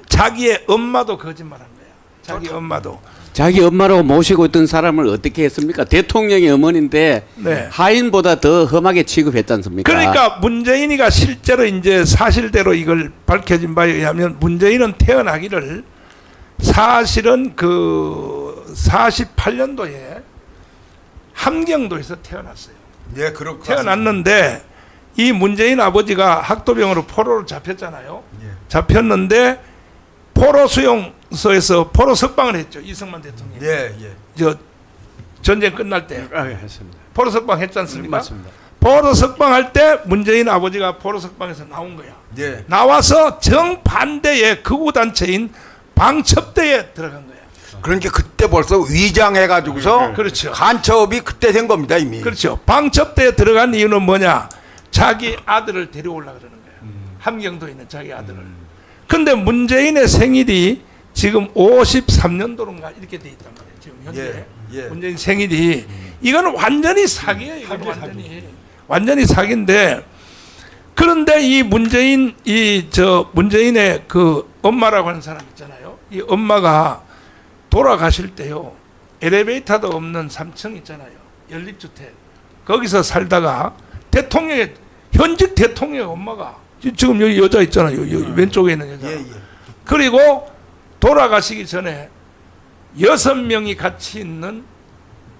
자기의 엄마도 거짓말한 거야. 자기 엄마도. 자기 엄마라고 모시고 있던 사람을 어떻게 했습니까? 대통령의 어머니인데 네. 하인보다 더 험하게 취급했지 않습니까? 그러니까 문재인이가 실제로 이제 사실대로 이걸 밝혀진 바에 의하면 문재인은 태어나기를 사실은 그 48년도에 함경도에서 태어났어요. 예, 그렇고 태어났는데 이 문재인 아버지가 학도병으로 포로로 잡혔잖아요. 예. 잡혔는데 포로 수용소에서 포로 석방을 했죠. 이승만 대통령이. 예. 저 전쟁 끝날 때 했습니다. 포로 석방 했지 않습니까? 맞습니다. 포로 석방할 때 문재인 아버지가 포로 석방에서 나온 거야. 예. 나와서 정반대의 극우단체인 방첩대에 들어간 거야. 그러니까 그때 벌써 위장해가지고서 그렇죠. 간첩이 그때 된 겁니다 이미. 그렇죠. 방첩대에 들어간 이유는 뭐냐? 자기 아들을 데려오려고 그러는 거야. 함경도에 있는 자기 아들을. 근데 문재인의 생일이 지금 53년도인가 이렇게 돼 있단 말이에요. 지금 현재. 예. 문재인 생일이 이거는 완전히 사기예요. 이건 완전히 사기인데 그런데 이 문재인 문재인의 그 엄마라고 하는 사람 있잖아요. 이 엄마가 돌아가실 때요. 엘리베이터도 없는 3층 있잖아요. 연립주택. 거기서 살다가 현직 대통령의 엄마가 지금 여기 여자 있잖아요. 여기 왼쪽에 있는 여자. 예. 그리고 돌아가시기 전에 6명이 같이 있는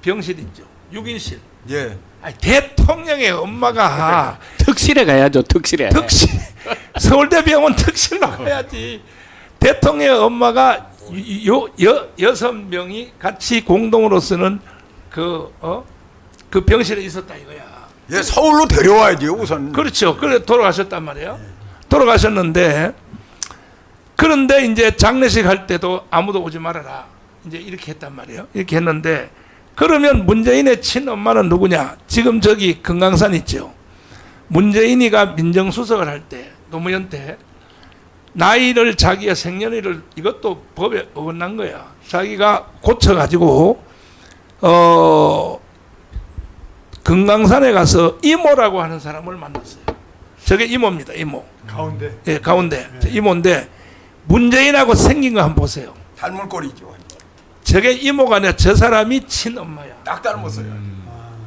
병실 있죠. 6인실. 예. 아니, 대통령의 엄마가 특실에 가야죠. 특실에. 서울대병원 특실로 가야지. 대통령의 엄마가 6명이 같이 공동으로 쓰는 그 병실에 있었다 이거야. 예, 서울로 데려와야죠 우선. 그렇죠. 그래 돌아가셨단 말이에요. 돌아가셨는데 그런데 이제 장례식 할 때도 아무도 오지 말아라. 이제 이렇게 했단 말이에요. 이렇게 했는데 그러면 문재인의 친엄마는 누구냐? 지금 저기 금강산 있죠. 문재인이가 민정수석을 할 때 노무현 때 나이를 자기가 생년일을 이것도 법에 어긋난 거야. 자기가 고쳐가지고 금강산에 가서 이모라고 하는 사람을 만났어요. 저게 이모입니다. 이모. 가운데. 예, 가운데. 이모인데 문재인하고 생긴 거 한번 보세요. 닮은 꼴이죠. 저게 이모가 아니라 저 사람이 친엄마야. 딱 닮았어요.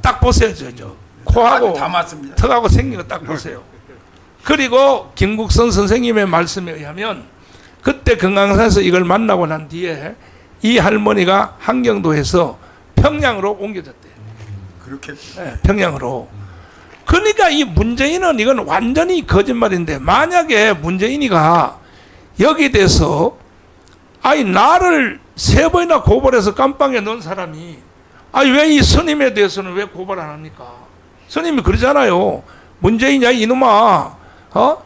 딱 보세요. 저 코하고 다 맞습니다. 턱하고 생긴 거 딱 보세요. 그리고 김국선 선생님의 말씀에 의하면 그때 금강산에서 이걸 만나고 난 뒤에 이 할머니가 함경도에서 평양으로 옮겨졌대요. 그렇게. 예, 평양으로. 그러니까 이 문재인은 이건 완전히 거짓말인데 만약에 문재인이가 여기 대해서 아니 나를 3번이나 고발해서 깜빵에 넣은 사람이 아니 왜 이 스님에 대해서는 왜 고발 안 합니까? 스님이 그러잖아요. 문재인이야 이놈아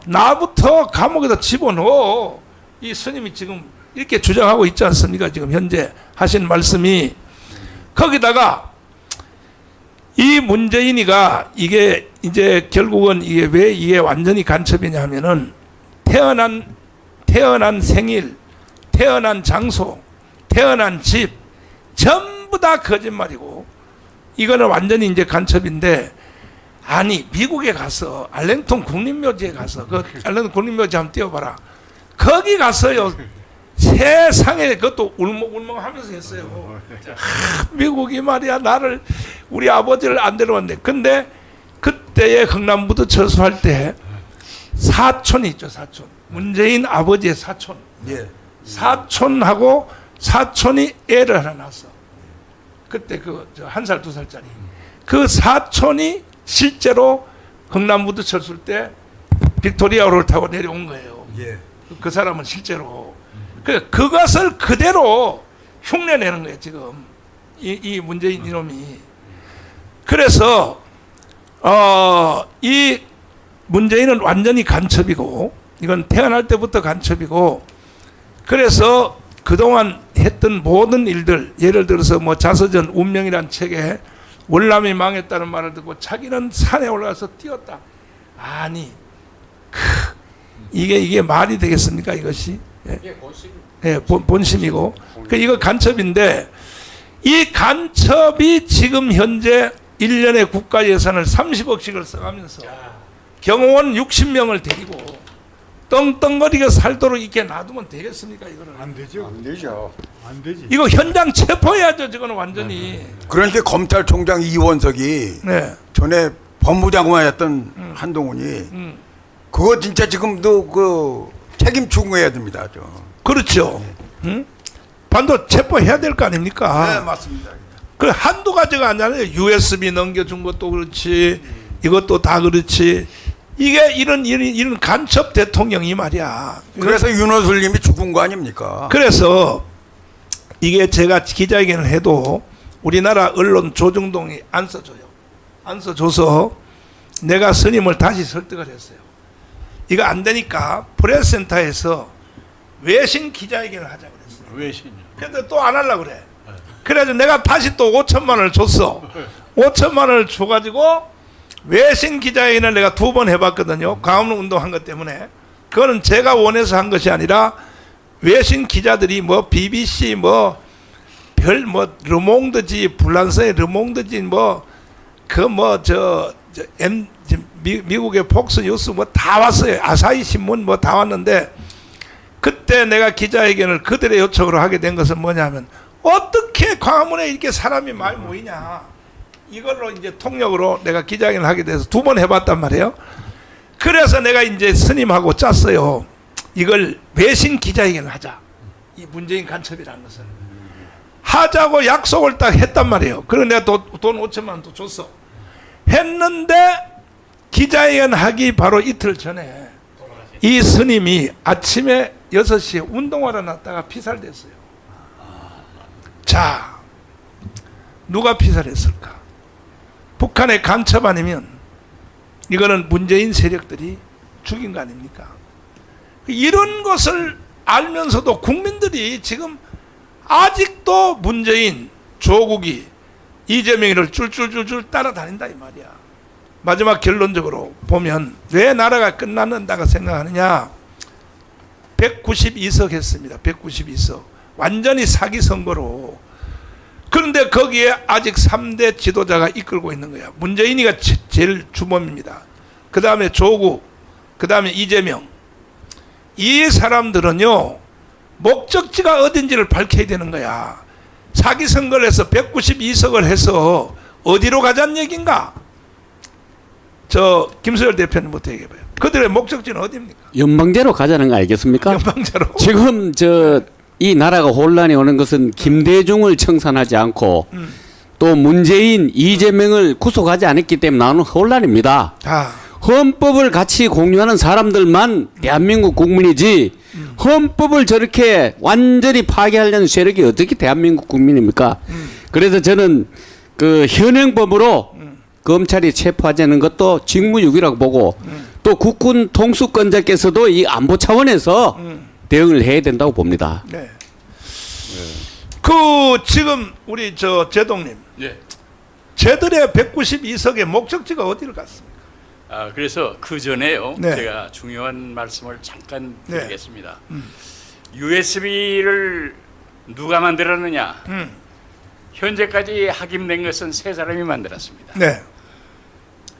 나부터 감옥에다 집어넣어. 이 스님이 지금 이렇게 주장하고 있지 않습니까? 지금 현재 하신 말씀이. 거기다가 이 문재인이가 이게 이제 결국은 이게 왜 이게 완전히 간첩이냐 하면은 태어난 생일, 태어난 장소, 태어난 집 전부 다 거짓말이고 이거는 완전히 이제 간첩인데, 아니 미국에 가서 알랭톤 국립묘지에 가서 그 알랭톤 국립묘지 한번 띄워봐라. 거기 가서요 세상에 그것도 울먹울먹하면서 했어요. 미국이 말이야 나를 우리 아버지를 안 데려왔네. 근데 그때의 흥남부두 철수할 때 사촌이 있죠. 사촌 문재인 아버지의 사촌. 예. 사촌하고 사촌이 애를 하나 낳았어. 그때 그 1살 2살짜리 그 사촌이 실제로 흥남부두 철수할 때 빅토리아호를 타고 내려온 거예요. 예. 그 사람은 실제로 그것을 그대로 흉내내는 거예요 지금 이 문재인 이놈이. 그래서 이 문재인은 완전히 간첩이고 이건 태어날 때부터 간첩이고, 그래서 그동안 했던 모든 일들, 예를 들어서 뭐 자서전 운명이란 책에 월남이 망했다는 말을 듣고 자기는 산에 올라가서 뛰었다. 아니 이게 말이 되겠습니까 이것이? 예, 본심이고. 이거 간첩인데, 이 간첩이 지금 현재 1년에 국가 예산을 30억씩을 써가면서 경호원 60명을 데리고 떵떵거리게 살도록 이렇게 놔두면 되겠습니까 이거는? 안 되죠. 안 되죠. 안 되지. 이거 현장 체포해야죠 저거는 완전히. 그러니까 검찰총장 이원석이 네. 전에 법무장관이었던 한동훈이 그거 진짜 지금도 그 책임 추궁해야 됩니다. 그렇죠. 응? 반도 체포해야 될 거 아닙니까? 네, 맞습니다. 그 한두 가지가 아니잖아요. USB 넘겨준 것도 그렇지, 이것도 다 그렇지. 이게 이런 간첩 대통령이 말이야. 그래서 윤호슬님이 죽은 거 아닙니까? 그래서 이게 제가 기자회견을 해도 우리나라 언론 조중동이 안 써줘요. 안 써줘서 내가 스님을 다시 설득을 했어요. 이거 안 되니까 프레스센터에서 외신 기자회견을 하자고 그랬어요. 외신이요. 근데 또 안 하려고 그래. 그래서 내가 다시 또 5천만 원을 줬어. 5천만 원을 줘가지고 외신 기자회견을 내가 2번 해봤거든요. 광화문 운동한 것 때문에. 그거는 제가 원해서 한 것이 아니라 외신 기자들이 뭐 BBC 르몽드지, 불란서의 르몽드지 미국의 폭스뉴스 다 왔어요. 아사히 신문 다 왔는데, 그때 내가 기자회견을 그들의 요청으로 하게 된 것은 뭐냐면, 어떻게 광화문에 이렇게 사람이 많이 모이냐, 이걸로 이제 통역으로 내가 기자회견을 하게 돼서 2번 해봤단 말이에요. 그래서 내가 이제 스님하고 짰어요. 이걸 외신 기자회견을 하자. 이 문재인 간첩이라는 것을 하자고 약속을 딱 했단 말이에요. 그래서 내가 돈 5천만 원 또 줬어. 했는데 기자회견 하기 바로 이틀 전에 이 스님이 아침에 6시에 운동하러 났다가 피살됐어요. 자, 누가 피살했을까? 북한의 간첩 아니면 이거는 문재인 세력들이 죽인 거 아닙니까? 이런 것을 알면서도 국민들이 지금 아직도 문재인, 조국이, 이재명이를 줄줄줄줄 따라다닌다 이 말이야. 마지막 결론적으로 보면 왜 나라가 끝났는다고 생각하느냐? 192석 했습니다. 192석. 완전히 사기 선거로. 그런데 거기에 아직 3대 지도자가 이끌고 있는 거야. 문재인이가 제일 주범입니다. 그 다음에 조국, 그 다음에 이재명. 이 사람들은요, 목적지가 어딘지를 밝혀야 되는 거야. 사기 선거를 해서 192석을 해서 어디로 가자는 얘기인가? 김수열 대표님부터 얘기해봐요. 그들의 목적지는 어디입니까? 연방제로 가자는 거 알겠습니까? 연방제로. 지금 이 나라가 혼란이 오는 것은 김대중을 청산하지 않고 또 문재인, 이재명을 구속하지 않았기 때문에 나오는 혼란입니다. 헌법을 같이 공유하는 사람들만 대한민국 국민이지 헌법을 저렇게 완전히 파괴하려는 세력이 어떻게 대한민국 국민입니까? 그래서 저는 그 현행법으로 검찰이 체포하자는 것도 직무유기라고 보고 또 국군 통수권자께서도 이 안보 차원에서 대응을 해야 된다고 봅니다. 네. 그 지금 우리 저 제동님, 예. 쟤들의 192석의 목적지가 어디를 갔습니까? 그래서 그 전에요. 네. 제가 중요한 말씀을 잠깐 네. 드리겠습니다. USB를 누가 만들었느냐? 현재까지 확인된 것은 3사람이 만들었습니다. 네.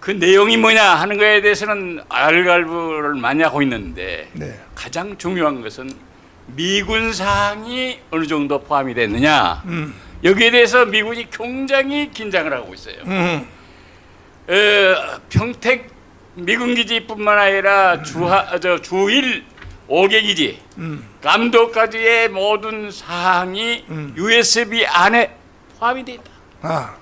그 내용이 뭐냐 하는 거에 대해서는 알갈부를 많이 하고 있는데 네. 가장 중요한 것은 미군 사항이 어느 정도 포함이 됐느냐. 여기에 대해서 미군이 굉장히 긴장을 하고 있어요. 평택 미군 기지뿐만 아니라 주일 5개 기지 감도까지의 모든 사항이 USB 안에 포함이 돼 있다. 아,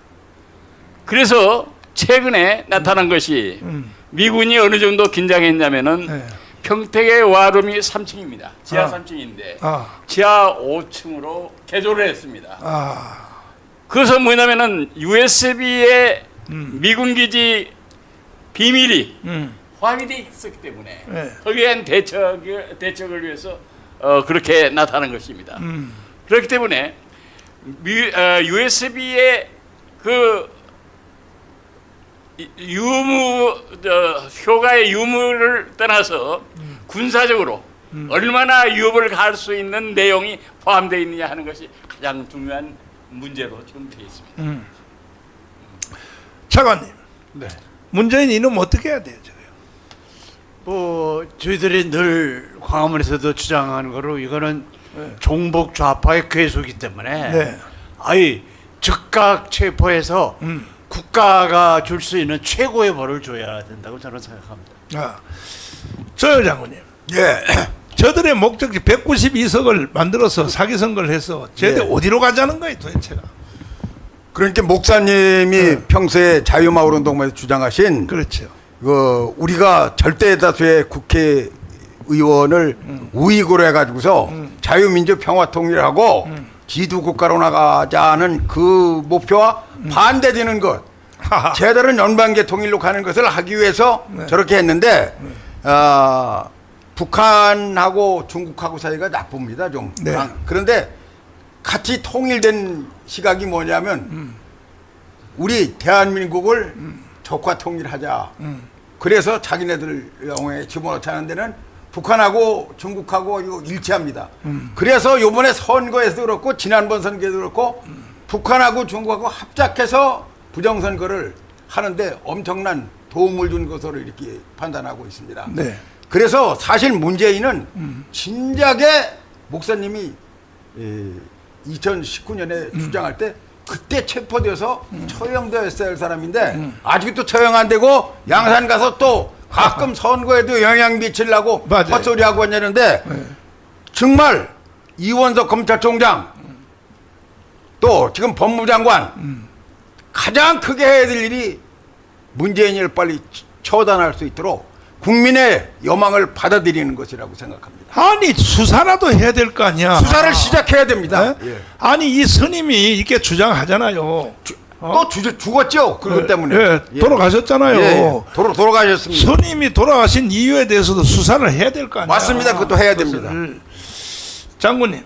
그래서 최근에 나타난 것이 미군이 어느 정도 긴장했냐면은 네. 평택의 와룸이 3층입니다. 지하 아. 3층인데 아, 지하 5층으로 개조를 했습니다. 아, 그것은 뭐냐면은 USB에 미군 기지 비밀이 포함이 돼 있었기 때문에 네. 거기에 대한 대책을 위해서 그렇게 나타난 것입니다. 그렇기 때문에 USB의 그 효과의 유무를 떠나서 군사적으로 얼마나 위협을 가할 수 있는 내용이 포함되어 있느냐 하는 것이 가장 중요한 문제로 지금 되어 있습니다. 차관님, 네. 문재인 이놈 어떻게 해야 돼요? 저요? 뭐 저희들이 늘 광화문에서도 주장하는 거로 이거는 종북 좌파의 괴수이기 때문에 네. 아예 즉각 체포해서 국가가 줄 수 있는 최고의 벌을 줘야 된다고 저는 생각합니다. 아, 저 장군님, 예. 저들의 목적지 192석을 만들어서 사기 선거를 해서 쟤들 네. 어디로 가자는 거예요, 도대체가? 그러니까 목사님이 평소에 자유마을운동에서 주장하신 그렇죠. 우리가 절대 다수의 국회의원을 우익으로 해가지고서 자유민주 평화통일하고 지두국가로 나가자는 그 목표와 반대되는 것, 제대로 연방제 통일로 가는 것을 하기 위해서 저렇게 했는데 북한하고 중국하고 사이가 나쁩니다 좀. 네. 그런데 같이 통일된 시각이 뭐냐면 우리 대한민국을 적화 통일하자. 그래서 자기네들 영에 집어넣자는 데는 북한하고 중국하고 이거 일치합니다. 그래서 요번에 선거에서도 그렇고 지난번 선거에도 그렇고 북한하고 중국하고 합작해서 부정선거를 하는데 엄청난 도움을 준 것으로 이렇게 판단하고 있습니다. 네. 그래서 사실 문재인은 진작에 목사님이 2019년에 주장할 때 그때 체포되어서 처형되었어야 할 사람인데 아직도 처형 안 되고 양산 가서 또 가끔 선거에도 영향 미치려고 맞아요. 헛소리하고 있는데 정말 이원석 검찰총장 또 지금 법무장관 가장 크게 해야 될 일이 문재인을 빨리 처단할 수 있도록 국민의 여망을 받아들이는 것이라고 생각합니다. 아니 수사라도 해야 될 거 아니야. 수사를 시작해야 됩니다. 네? 예. 아니 이 스님이 이렇게 주장하잖아요. 또 죽었죠. 그것 때문에. 예, 돌아가셨잖아요. 예, 돌아가셨습니다. 스님이 돌아가신 이유에 대해서도 수사를 해야 될 거 아니야. 맞습니다. 그것도 해야 됩니다. 장군님,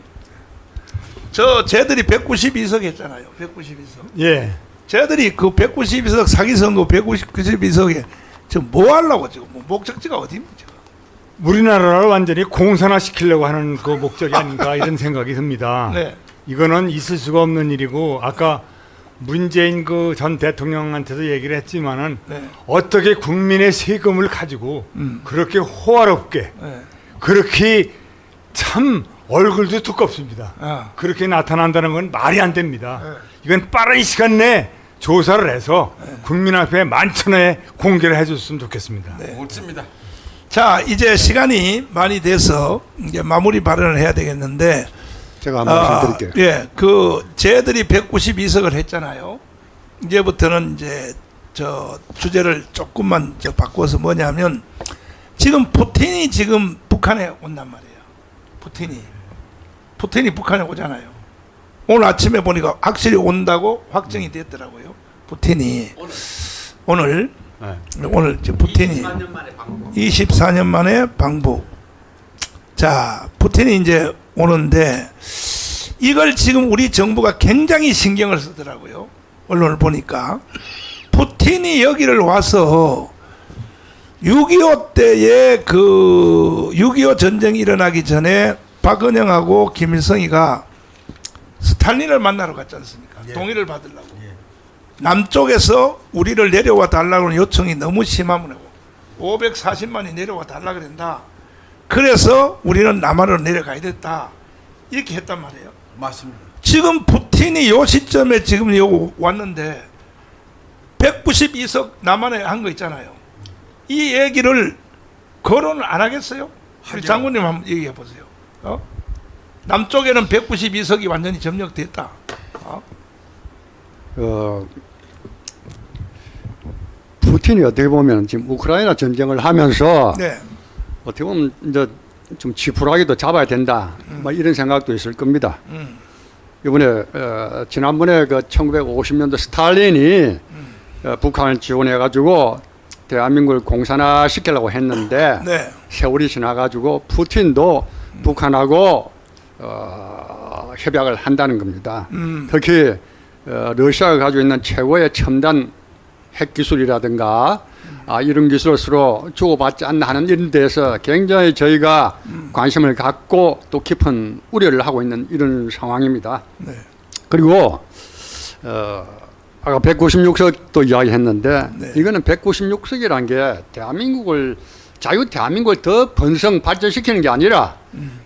저 쟤들이 192석 했잖아요. 192석. 예. 쟤들이 그 192석 사기 선거 192석에 지금 뭐 하려고 지금 뭐 목적지가 어디입니까? 우리나라를 완전히 공산화 시키려고 하는 그 목적이 아닌가 이런 생각이 듭니다. 네. 이거는 있을 수가 없는 일이고 아까 문재인 그 전 대통령한테도 얘기를 했지만은 네. 어떻게 국민의 세금을 가지고 그렇게 호화롭게 네. 그렇게 참 얼굴도 두껍습니다. 아. 그렇게 나타난다는 건 말이 안 됩니다. 이건 빠른 시간 내에 조사를 해서 국민 앞에 만천하에 공개를 해줬으면 좋겠습니다. 옳습니다. 자, 이제 시간이 많이 돼서 이제 마무리 발언을 해야 되겠는데, 제가 한번 말씀드릴게요. 예, 그 쟤들이 192석을 했잖아요. 이제부터는 이제 저 주제를 조금만 저 바꿔서 뭐냐면 지금 푸틴이 지금 북한에 온단 말이에요. 푸틴이 북한에 오잖아요. 오늘 아침에 보니까 확실히 온다고 확정이 됐더라고요. 푸틴이 오늘 이제 푸틴이 24년 만에 방북. 자, 푸틴이 이제 오는데 이걸 지금 우리 정부가 굉장히 신경을 쓰더라고요. 언론을 보니까 푸틴이 여기를 와서 6.25 때에 그 6.25 전쟁이 일어나기 전에 박은영하고 김일성이가 스탈린을 만나러 갔지 않습니까? 동의를 받으려고. 남쪽에서 우리를 내려와 달라고 하는 요청이 너무 심하면 540만이 내려와 달라 그랬다. 그래서 우리는 남한으로 내려가야 됐다. 이렇게 했단 말이에요. 맞습니다. 지금 푸틴이 요 시점에 지금 요 왔는데 192석 남한에 한 거 있잖아요. 이 얘기를 거론을 안 하겠어요? 우리 장군님 한번 얘기해 보세요. 남쪽에는 192석이 완전히 점령됐다. 푸틴이 어떻게 보면 지금 우크라이나 전쟁을 하면서 네. 어떻게 보면 이제 좀 지푸라기도 잡아야 된다. 뭐 이런 생각도 있을 겁니다. 이번에 지난번에 그 1950년도 스탈린이 북한을 지원해 가지고 대한민국을 공산화 시키려고 했는데 네. 세월이 지나 가지고 푸틴도 북한하고 협약을 한다는 겁니다. 특히 러시아가 가지고 있는 최고의 첨단 핵 기술이라든가 이런 기술을 서로 주고받지 않나 하는 이런 데서 굉장히 저희가 관심을 갖고 또 깊은 우려를 하고 있는 이런 상황입니다. 네. 그리고 아까 196석도 이야기했는데 네. 이거는 196석이라는 게 대한민국을 자유 대한민국을 더 번성 발전시키는 게 아니라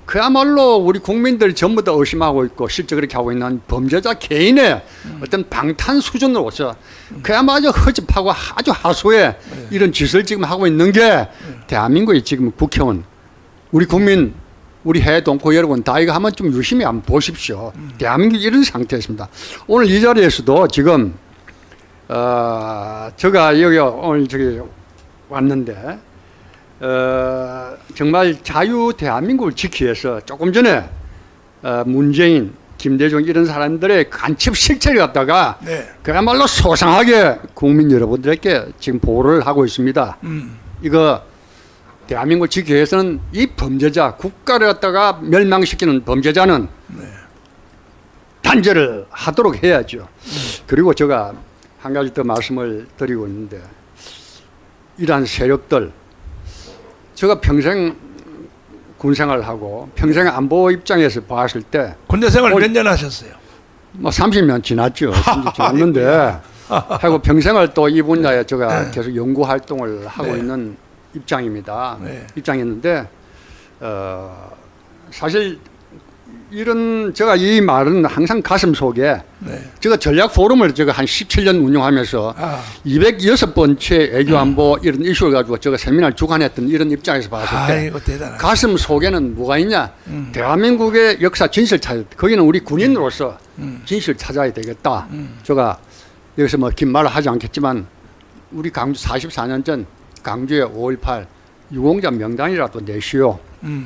그야말로 우리 국민들 전부 다 의심하고 있고 실제 그렇게 하고 있는 범죄자 개인의 어떤 방탄 수준으로서 그야말로 허접하고 아주 하소의 이런 짓을 지금 하고 있는 게 대한민국의 지금 국회의원 우리 국민 우리 해외 동포 여러분 다 이거 한번 좀 유심히 한번 보십시오. 대한민국이 이런 상태였습니다. 오늘 이 자리에서도 지금 제가 여기 오늘 저기 왔는데 정말 자유 대한민국을 지키기 위해서 조금 전에 문재인, 김대중 이런 사람들의 간첩 실체를 갖다가 네. 그야말로 소상하게 국민 여러분들에게 지금 보호를 하고 있습니다. 이거 대한민국을 지키기 위해서는 이 범죄자, 국가를 갖다가 멸망시키는 범죄자는 단죄를 하도록 해야죠. 그리고 제가 한 가지 더 말씀을 드리고 있는데 이러한 세력들 제가 평생 군생활을 하고 평생 안보 입장에서 봤을 때 군대 생활 몇 년 하셨어요? 뭐 30년 지났죠. 30년 지났는데 하고 평생을 또 이 분야에 제가 계속 연구 활동을 하고 네. 있는 입장입니다. 네. 입장이었는데 사실 이런 제가 이 말은 항상 가슴 속에 제가 전략 포럼을 제가 한 17년 운영하면서 206번째 외교안보 이런 이슈를 가지고 제가 세미나를 주관했던 이런 입장에서 봤을 때 아이고 대단하다. 가슴 속에는 뭐가 있냐? 대한민국의 역사 진실 찾 거기는 우리 군인으로서 진실 찾아야 되겠다. 제가 여기서 뭐 긴 말을 하지 않겠지만 우리 강주 44년 전 강주의 5.18 유공자 명단이라도 내시오.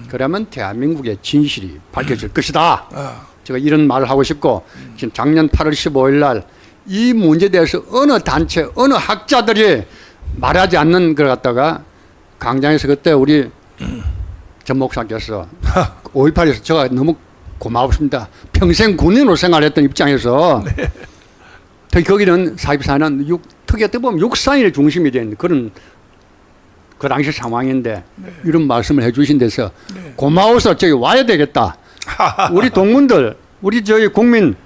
그러면 대한민국의 진실이 밝혀질 것이다. 제가 이런 말을 하고 싶고 지금 작년 8월 15일 날 이 문제에 대해서 어느 단체, 어느 학자들이 말하지 않는 걸 갖다가 강장에서 그때 우리 전 목사께서 5.18에서 제가 너무 고맙습니다. 평생 군인으로 생활했던 입장에서 특히 거기는 44년 특히 어떻게 보면 육상일 중심이 된 그런 그 당시 상황인데 이런 말씀을 해주신 데서 고마워서 저기 와야 되겠다. 우리 동문들, 우리 저희 국민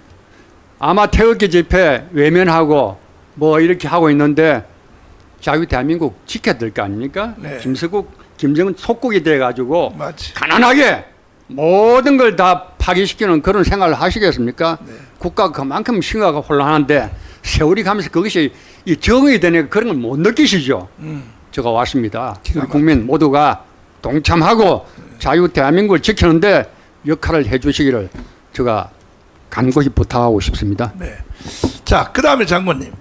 아마 태극기 집회 외면하고 뭐 이렇게 하고 있는데 자유 대한민국 지켜야 될 거 아닙니까? 네. 김석국, 김정은 속국이 돼가지고 맞지. 가난하게 모든 걸 다 파기시키는 그런 생활을 하시겠습니까? 국가가 그만큼 심각하고 혼란한데 세월이 가면서 그것이 이 정의 되는 그런 걸 못 느끼시죠? 제가 왔습니다. 우리 국민 모두가 동참하고 자유 대한민국을 지키는데 역할을 해주시기를 제가 간곡히 부탁하고 싶습니다. 네. 자, 그 다음에 장군님.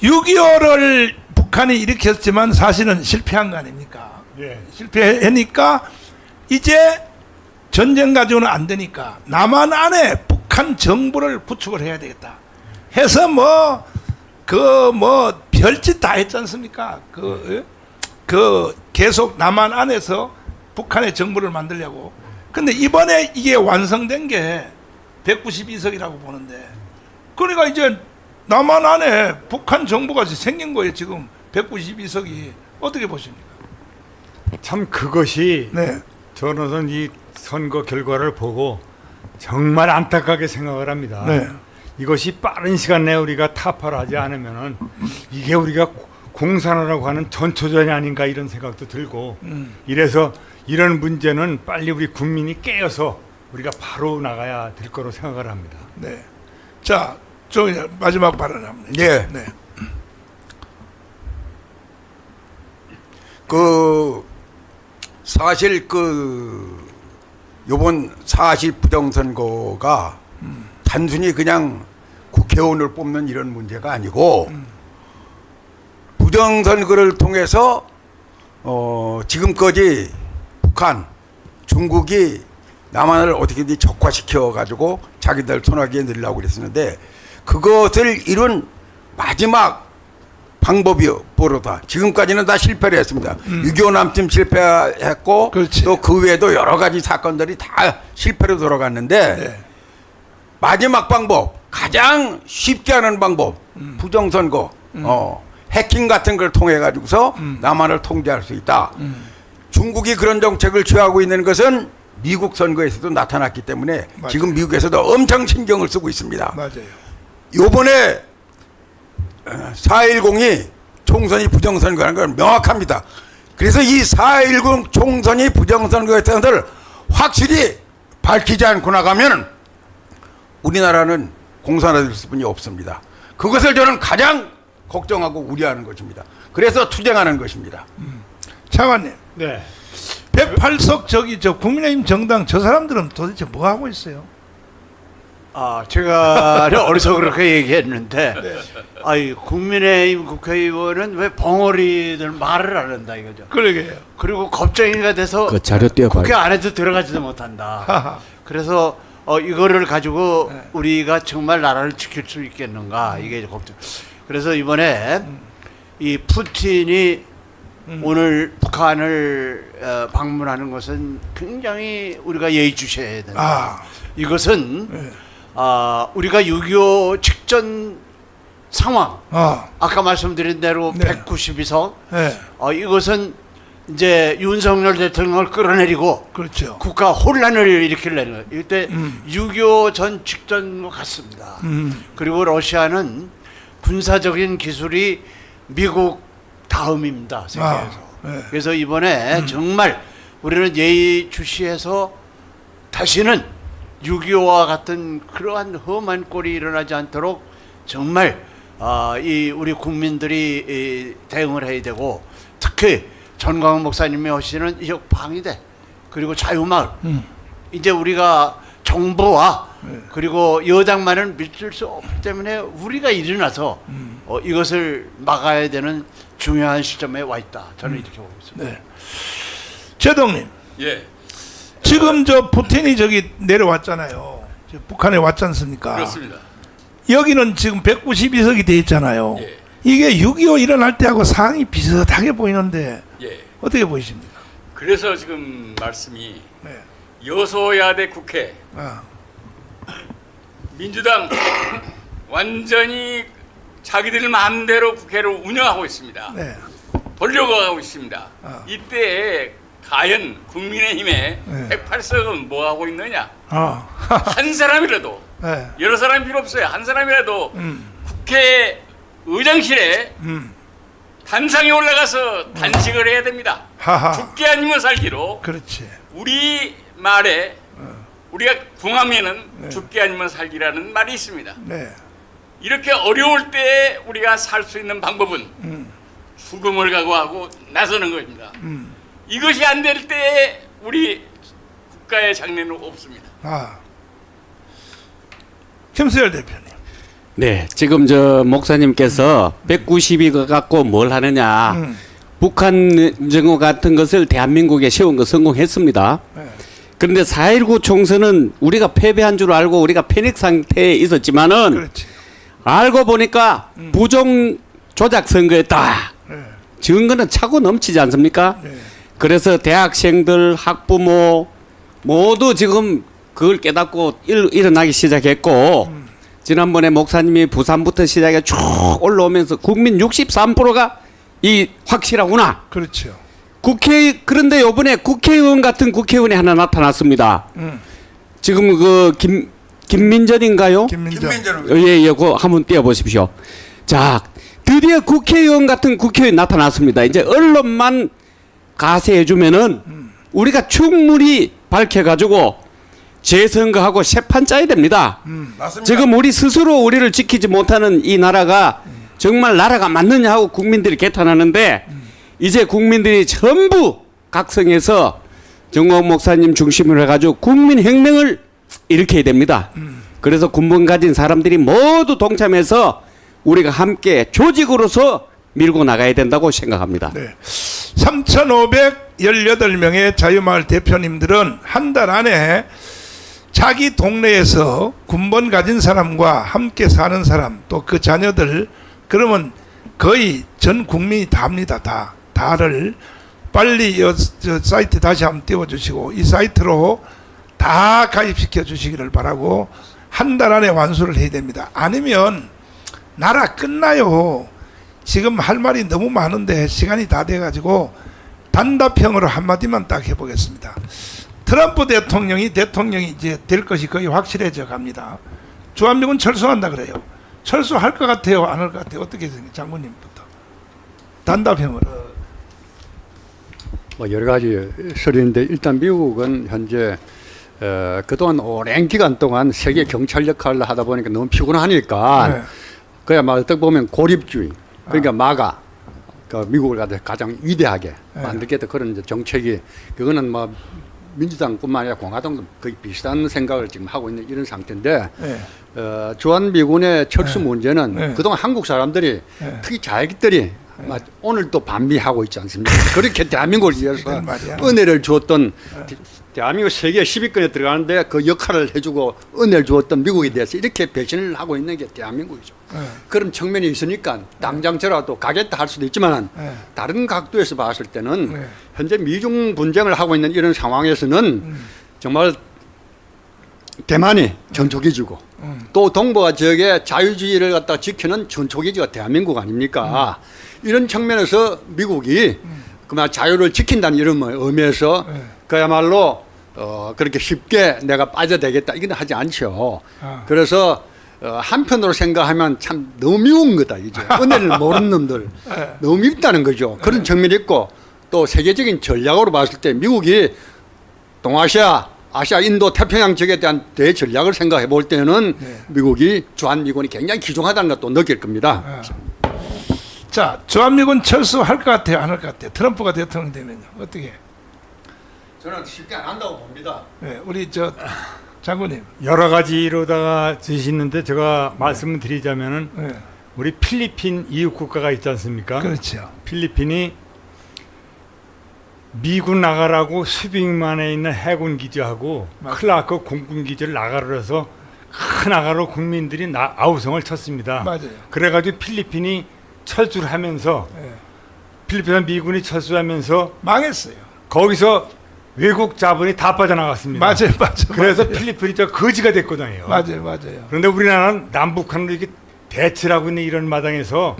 6.25를 북한이 일으켰지만 사실은 실패한 거 아닙니까? 실패하니까 이제 전쟁 가지고는 안 되니까 남한 안에 북한 정부를 구축을 해야 되겠다. 해서 별짓 다 했지 않습니까? 그 계속 남한 안에서 북한의 정부를 만들려고. 근데 이번에 이게 완성된 게 192석이라고 보는데, 그러니까 이제 남한 안에 북한 정부가 생긴 거예요. 지금 192석이. 어떻게 보십니까? 참 그것이 네. 저는 이 선거 결과를 보고 정말 안타깝게 생각을 합니다. 네. 이것이 빠른 시간 내에 우리가 타파를 하지 않으면은 이게 우리가 공산화라고 하는 전초전이 아닌가 이런 생각도 들고 이래서 이런 문제는 빨리 우리 국민이 깨어서 우리가 바로 나가야 될 거로 생각을 합니다. 네. 자, 저 마지막 발언합니다. 예. 네. 사실 요번 40 부정선거가 단순히 그냥 국회의원을 뽑는 이런 문제가 아니고 부정선거를 통해서 지금까지 북한, 중국이 남한을 어떻게든지 적화시켜 가지고 자기들 손아귀에 넣으려고 그랬었는데 그것을 이룬 마지막 방법이 뭐로다. 지금까지는 다 실패를 했습니다. 6.25 남침 실패했고 그렇지. 또 그 외에도 여러 가지 사건들이 다 실패로 돌아갔는데 네. 마지막 방법, 가장 쉽게 하는 방법, 부정선거, 해킹 같은 걸 통해 가지고서 남한을 통제할 수 있다. 중국이 그런 정책을 취하고 있는 것은 미국 선거에서도 나타났기 때문에 맞아요. 지금 미국에서도 엄청 신경을 쓰고 있습니다. 맞아요. 요번에 4.10이 총선이 부정선거라는 건 명확합니다. 그래서 이 4.10 총선이 부정선거에 대한 것을 확실히 밝히지 않고 나가면 우리나라는 공산화될 수뿐이 없습니다. 그것을 저는 가장 걱정하고 우려하는 것입니다. 그래서 투쟁하는 것입니다. 차관님, 네. 108석 저 국민의힘 정당 저 사람들은 도대체 뭐 하고 있어요? 제가 어디서 그렇게 얘기했는데, 국민의힘 국회의원은 왜 벙어리들 말을 안 한다 이거죠. 그러게요. 그리고 겁쟁이가 돼서 그 자료 띄워봐요. 국회 안에도 들어가지도 못한다. 하하. 그래서 이거를 가지고 우리가 정말 나라를 지킬 수 있겠는가 이게 걱정. 그래서 이번에 이 푸틴이 오늘 북한을 방문하는 것은 굉장히 우리가 예의주시해야 된다. 이것은 우리가 6.25 직전 상황, 아까 말씀드린 대로 네. 192석, 네. 이것은 이제 윤석열 대통령을 끌어내리고 그렇죠. 국가 혼란을 일으키려는 거예요. 이때 6.25 전 직전 같습니다. 그리고 러시아는 군사적인 기술이 미국 다음입니다. 세계에서. 네. 그래서 이번에 정말 우리는 예의주시해서 다시는 6.25와 같은 그러한 험한 꼴이 일어나지 않도록 정말 이 우리 국민들이 대응을 해야 되고, 특히 전광훈 목사님이 하시는 이 방위대 그리고 자유마을, 이제 우리가 정부와 그리고 여당만은 믿을 수 없기 때문에 우리가 일어나서 이것을 막아야 되는 중요한 시점에 와 있다. 저는 이렇게 보고 있습니다. 네. 제동님, 예, 지금 저 푸틴이 저기 내려왔잖아요. 북한에 왔지 않습니까? 그렇습니다. 여기는 지금 192석이 돼 있잖아요. 예. 이게 6.25 일어날 때하고 상황이 비슷하게 보이는데 예. 어떻게 보이십니까? 그래서 지금 말씀이 네. 여소야대 국회 아, 민주당 완전히 자기들 마음대로 국회를 운영하고 있습니다. 네. 돌려고 하고 있습니다. 아. 이때 과연 국민의힘의 네. 108석은 뭐 하고 있느냐? 아, 한 사람이라도, 네. 여러 사람 필요 없어요. 한 사람이라도 국회 의장실에 단상에 올라가서 단식을 해야 됩니다. 하하. 죽기 아니면 살기로. 그렇지. 우리 말에 우리가 궁하면은 죽기 아니면 살기라는 말이 있습니다. 네. 이렇게 어려울 때 우리가 살 수 있는 방법은 죽음을 각오하고 나서는 것입니다. 이것이 안 될 때 우리 국가의 장래는 없습니다. 아, 김수열 대표님. 네, 지금 저 목사님께서 192거 갖고 뭘 하느냐. 북한 정부 같은 것을 대한민국에 세운 거 성공했습니다. 네. 그런데 4.19 총선은 우리가 패배한 줄 알고 우리가 패닉 상태에 있었지만은 그렇지. 알고 보니까 부정 조작 선거였다. 네. 증거는 차고 넘치지 않습니까? 네. 그래서 대학생들, 학부모 모두 지금 그걸 깨닫고 일어나기 시작했고 지난번에 목사님이 부산부터 시작해 쭉 올라오면서 국민 63%가 이 확실하구나. 그렇죠. 그런데 요번에 국회의원 같은 국회의원이 하나 나타났습니다. 지금 그 김민전인가요? 김민정. 예, 그거 한번 띄워보십시오. 자, 드디어 국회의원 같은 국회의원이 나타났습니다. 이제 언론만 가세해주면은 우리가 충분히 밝혀가지고 재선거하고 새판 짜야 됩니다. 맞습니다. 지금 우리 스스로 우리를 지키지 못하는 이 나라가 정말 나라가 맞느냐 하고 국민들이 개탄하는데 이제 국민들이 전부 각성해서 정광 목사님 중심으로 해가지고 국민혁명을 일으켜야 됩니다. 그래서 군번 가진 사람들이 모두 동참해서 우리가 함께 조직으로서 밀고 나가야 된다고 생각합니다. 네. 3,518명의 자유마을 대표님들은 한 달 안에 자기 동네에서 군번 가진 사람과 함께 사는 사람 또 그 자녀들 그러면 거의 전 국민이 다 합니다. 다를 빨리 저 사이트 다시 한번 띄워주시고 이 사이트로 다 가입시켜 주시기를 바라고 한 달 안에 완수를 해야 됩니다. 아니면 나라 끝나요. 지금 할 말이 너무 많은데 시간이 다 돼가지고 단답형으로 한마디만 딱 해보겠습니다. 트럼프 대통령이 이제 될 것이 거의 확실해져 갑니다. 주한미군 철수한다 그래요. 철수할 것 같아요? 안 할 것 같아요? 어떻게 생각해요? 장군님부터. 단답형으로. 뭐 여러 가지 설인데 일단 미국은 현재 그동안 오랜 기간 동안 세계 경찰 역할을 하다 보니까 너무 피곤하니까 네. 그야말로 어떻게 보면 고립주의 그러니까 마가 그 미국을 가장 위대하게 만들겠다 그런 이제 정책이 그거는 뭐 민주당뿐만 아니라 공화당도 거의 비슷한 생각을 지금 하고 있는 이런 상태인데 네. 주한미군의 철수 문제는 네. 그동안 한국 사람들이 특히 자기들이 오늘도 반미하고 있지 않습니까? 그렇게 대한민국을 위해서 그런 말이야. 은혜를 주었던 대한민국 세계 10위권에 들어가는데 그 역할을 해주고 은혜를 주었던 미국에 대해서 이렇게 배신을 하고 있는 게 대한민국이죠. 그런 측면이 있으니까 당장 저라도 가겠다 할 수도 있지만 다른 각도에서 봤을 때는 현재 미중 분쟁을 하고 있는 이런 상황에서는 정말 대만이 전초기지고 또 동북아 지역의 자유주의를 갖다 지키는 전초기지가 대한민국 아닙니까? 이런 측면에서 미국이 그만 자유를 지킨다는 이런 의미에서 그야말로 그렇게 쉽게 내가 빠져되겠다 이건 하지 않죠. 그래서 한편으로 생각하면 참 너무 미운 거다 이제 은혜를 모르는 놈들 너무 밉다는 거죠. 그런 측면이 있고 또 세계적인 전략으로 봤을 때 미국이 동아시아 아시아, 인도, 태평양 지역에 대한 대전략을 생각해 볼 때는 미국이 주한미군이 굉장히 귀중하다는 것도 느낄 겁니다. 자, 주한미군 철수할 것 같아요? 안 할 것 같아요? 트럼프가 대통령 되면요? 어떻게? 저는 쉽게 안 한다고 봅니다. 네, 우리 저 장군님. 여러 가지로다가 드시는데 제가 말씀을 드리자면은 네. 우리 필리핀 이웃 국가가 있지 않습니까? 그렇죠. 필리핀이 미군 나가라고 수빅만에 있는 해군 기지하고 클라크 공군 기지를 나가라 해서 큰 나가로 국민들이 아우성을 쳤습니다. 맞아요. 그래가지고 필리핀이 철수를 하면서 네. 필리핀 미군이 철수하면서 망했어요. 거기서 외국 자본이 다 빠져나갔습니다. 맞아요. 그래서 필리핀이 저 거지가 됐거든요. 맞아요. 그런데 우리나라는 남북한으로 이렇게 대치를 하고 있는 이런 마당에서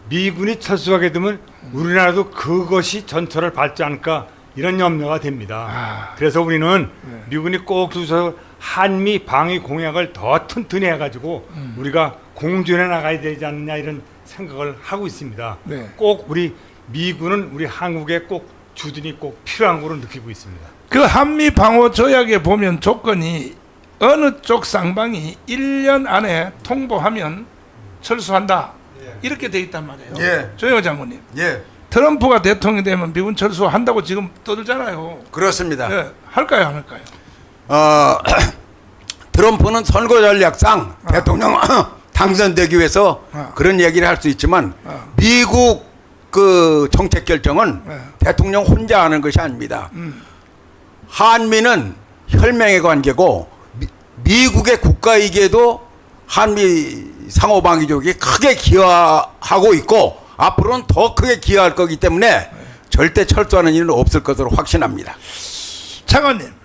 미군이 철수하게 되면 우리나라도 그것이 전철을 밟지 않을까 이런 염려가 됩니다. 그래서 우리는 미군이 꼭 두서 한미 방위 공약을 더 튼튼히 해가지고 우리가 공존해 나가야 되지 않느냐 이런 생각을 하고 있습니다. 네. 꼭 우리 미군은 우리 한국에 꼭 주둔이 꼭 필요한 거로 느끼고 있습니다. 그 한미 방호 조약에 보면 조건이 어느 쪽 쌍방이 1년 안에 통보하면 철수한다. 이렇게 돼 있단 말이에요. 예. 조영호 장군님. 예, 트럼프가 대통령이 되면 미군 철수한다고 지금 떠들잖아요. 그렇습니다. 예, 할까요, 안 할까요? 트럼프는 선거 전략상 대통령 당선되기 위해서 그런 얘기를 할 수 있지만 미국 그 정책 결정은 대통령 혼자 하는 것이 아닙니다. 한미는 혈맹의 관계고 미국의 국가이기에도 한미 상호방위족이 크게 기여하고 있고 앞으로는 더 크게 기여할 거기 때문에 절대 철수하는 일은 없을 것으로 확신합니다. 장관님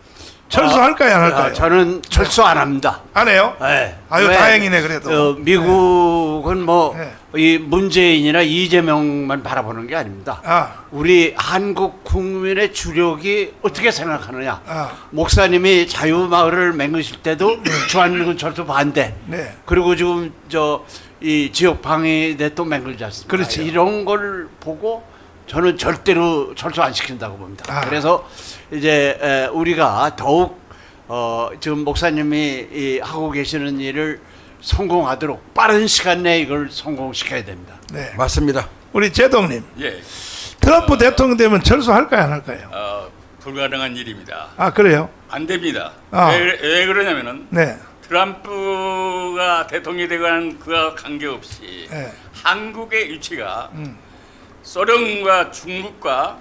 철수할까요 안 할까요? 저는 철수 안 합니다. 안 해요? 네. 아유 왜? 다행이네 그래도. 미국은 뭐 네. 이 문재인이나 이재명만 바라보는 게 아닙니다. 아. 우리 한국 국민의 주력이 어떻게 생각하느냐. 아. 목사님이 자유마을을 맹으실 때도 주한미군 철수 반대. 네. 그리고 지금 이 지역 방위대 또 맹글지 않습니까? 그렇죠. 이런 걸 보고 저는 절대로 철수 안 시킨다고 봅니다. 아. 그래서 이제 우리가 더욱 지금 목사님이 하고 계시는 일을 성공하도록 빠른 시간 내에 이걸 성공시켜야 됩니다. 네. 맞습니다. 우리 제동님 예, 트럼프 대통령 되면 철수할까요 안 할까요? 불가능한 일입니다. 아 그래요? 안 됩니다. 아. 왜 그러냐면은 네. 트럼프가 대통령이 되건 그와 관계없이 네. 한국의 위치가 소련과 중국과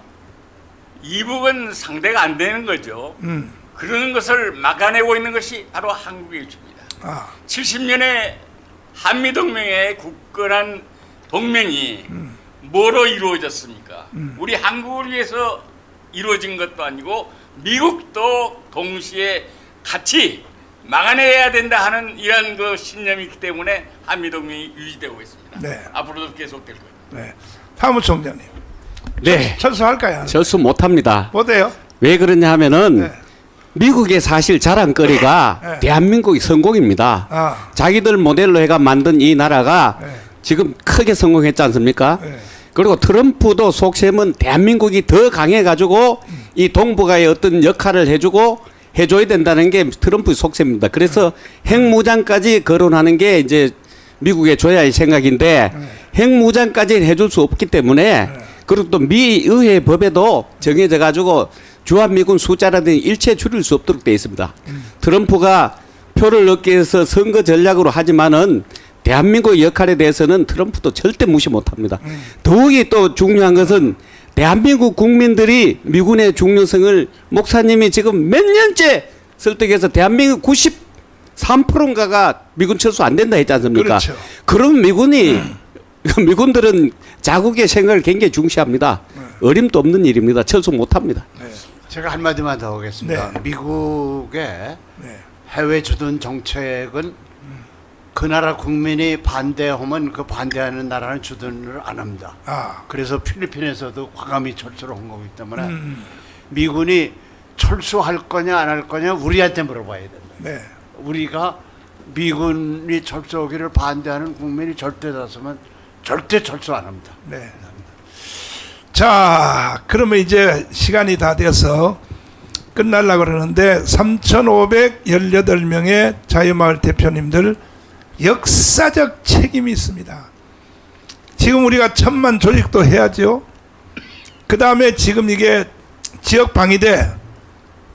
이북은 상대가 안 되는 거죠. 그러는 것을 막아내고 있는 것이 바로 한국의 위치입니다. 아. 70년에 한미동맹의 굳건한 동맹이 뭐로 이루어졌습니까? 우리 한국을 위해서 이루어진 것도 아니고 미국도 동시에 같이 막아내야 된다 하는 이런 그 신념이 있기 때문에 한미동맹이 유지되고 있습니다. 네. 앞으로도 계속될 거예요. 네. 사무총장님 네, 철수할까요? 안 할까요? 철수 못합니다. 못해요? 왜 그러냐 하면은 네. 미국의 사실 자랑거리가 네. 대한민국의 성공입니다. 아. 자기들 모델로 해가 만든 이 나라가 네. 지금 크게 성공했지 않습니까? 네. 그리고 트럼프도 속셈은 대한민국이 더 강해가지고 이 동북아의 어떤 역할을 해줘야 된다는 게 트럼프의 속셈입니다. 그래서 핵무장까지 거론하는 게 이제 미국에 줘야 할 생각인데 핵무장까지는 해줄 수 없기 때문에 그리고 또 미 의회 법에도 정해져 가지고 주한미군 숫자라든지 일체 줄일 수 없도록 되어 있습니다. 트럼프가 표를 얻기 위해서 선거 전략으로 하지만은 대한민국의 역할에 대해서는 트럼프도 절대 무시 못합니다. 더욱이 또 중요한 것은 대한민국 국민들이 미군의 중요성을 목사님이 지금 몇 년째 설득해서 대한민국 93%인가가 미군 철수 안 된다 했지 않습니까? 그렇죠. 그런 미군들은 자국의 생각을 굉장히 중시합니다. 어림도 없는 일입니다. 철수 못합니다. 제가 한마디만 더 하겠습니다. 네. 미국의 네. 해외 주둔 정책은 그 나라 국민이 반대하면 그 반대하는 나라는 주둔을 안 합니다. 아. 그래서 필리핀에서도 과감히 철수를 한 거기 때문에 미군이 철수할 거냐 안 할 거냐 우리한테 물어봐야 된다. 네. 우리가 미군이 철수하기를 반대하는 국민이 절대 다수면 절대 철수 안 합니다. 네. 자, 그러면 이제 시간이 다 돼서 끝날라고 그러는데 3,518명의 자유마을 대표님들 역사적 책임이 있습니다. 지금 우리가 1,000만 조직도 해야죠. 그 다음에 지금 이게 지역방위대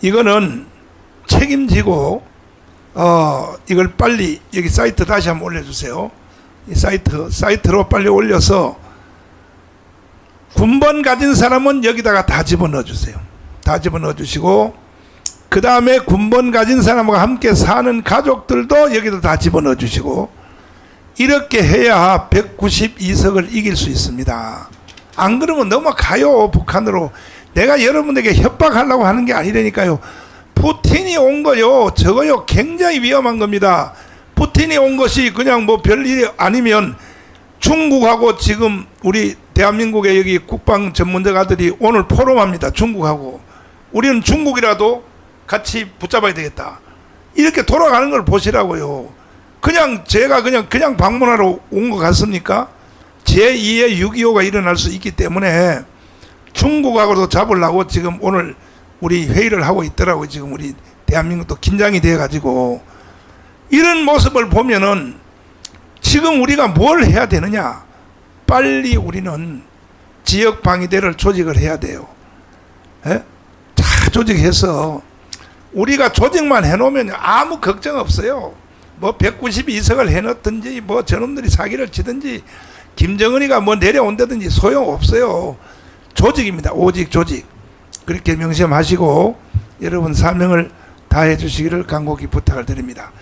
이거는 책임지고 이걸 빨리 여기 사이트 다시 한번 올려주세요. 이 사이트로 빨리 올려서 군번 가진 사람은 여기다가 다 집어넣어 주세요. 다 집어넣어 주시고 그 다음에 군번 가진 사람과 함께 사는 가족들도 여기다 다 집어넣어 주시고 이렇게 해야 192석을 이길 수 있습니다. 안 그러면 넘어가요. 북한으로. 내가 여러분에게 협박하려고 하는 게 아니라니까요. 푸틴이 온 거요. 저거요. 굉장히 위험한 겁니다. 푸틴이 온 것이 그냥 뭐 별일이 아니면 중국하고 지금 우리 대한민국의 여기 국방 전문가들이 오늘 포럼합니다. 중국하고. 우리는 중국이라도 같이 붙잡아야 되겠다. 이렇게 돌아가는 걸 보시라고요. 그냥 제가 그냥 방문하러 온 것 같습니까? 제2의 6.25가 일어날 수 있기 때문에 중국하고도 잡으려고 지금 오늘 우리 회의를 하고 있더라고요. 지금 우리 대한민국도 긴장이 돼가지고 이런 모습을 보면은 지금 우리가 뭘 해야 되느냐? 빨리 우리는 지역 방위대를 조직을 해야 돼요. 에? 다 조직해서 우리가 조직만 해놓으면 아무 걱정 없어요. 뭐 192석을 해놓든지 뭐 저놈들이 사기를 치든지 김정은이가 뭐 내려온다든지 소용없어요. 조직입니다. 오직 조직. 그렇게 명심하시고 여러분 사명을 다해 주시기를 간곡히 부탁을 드립니다.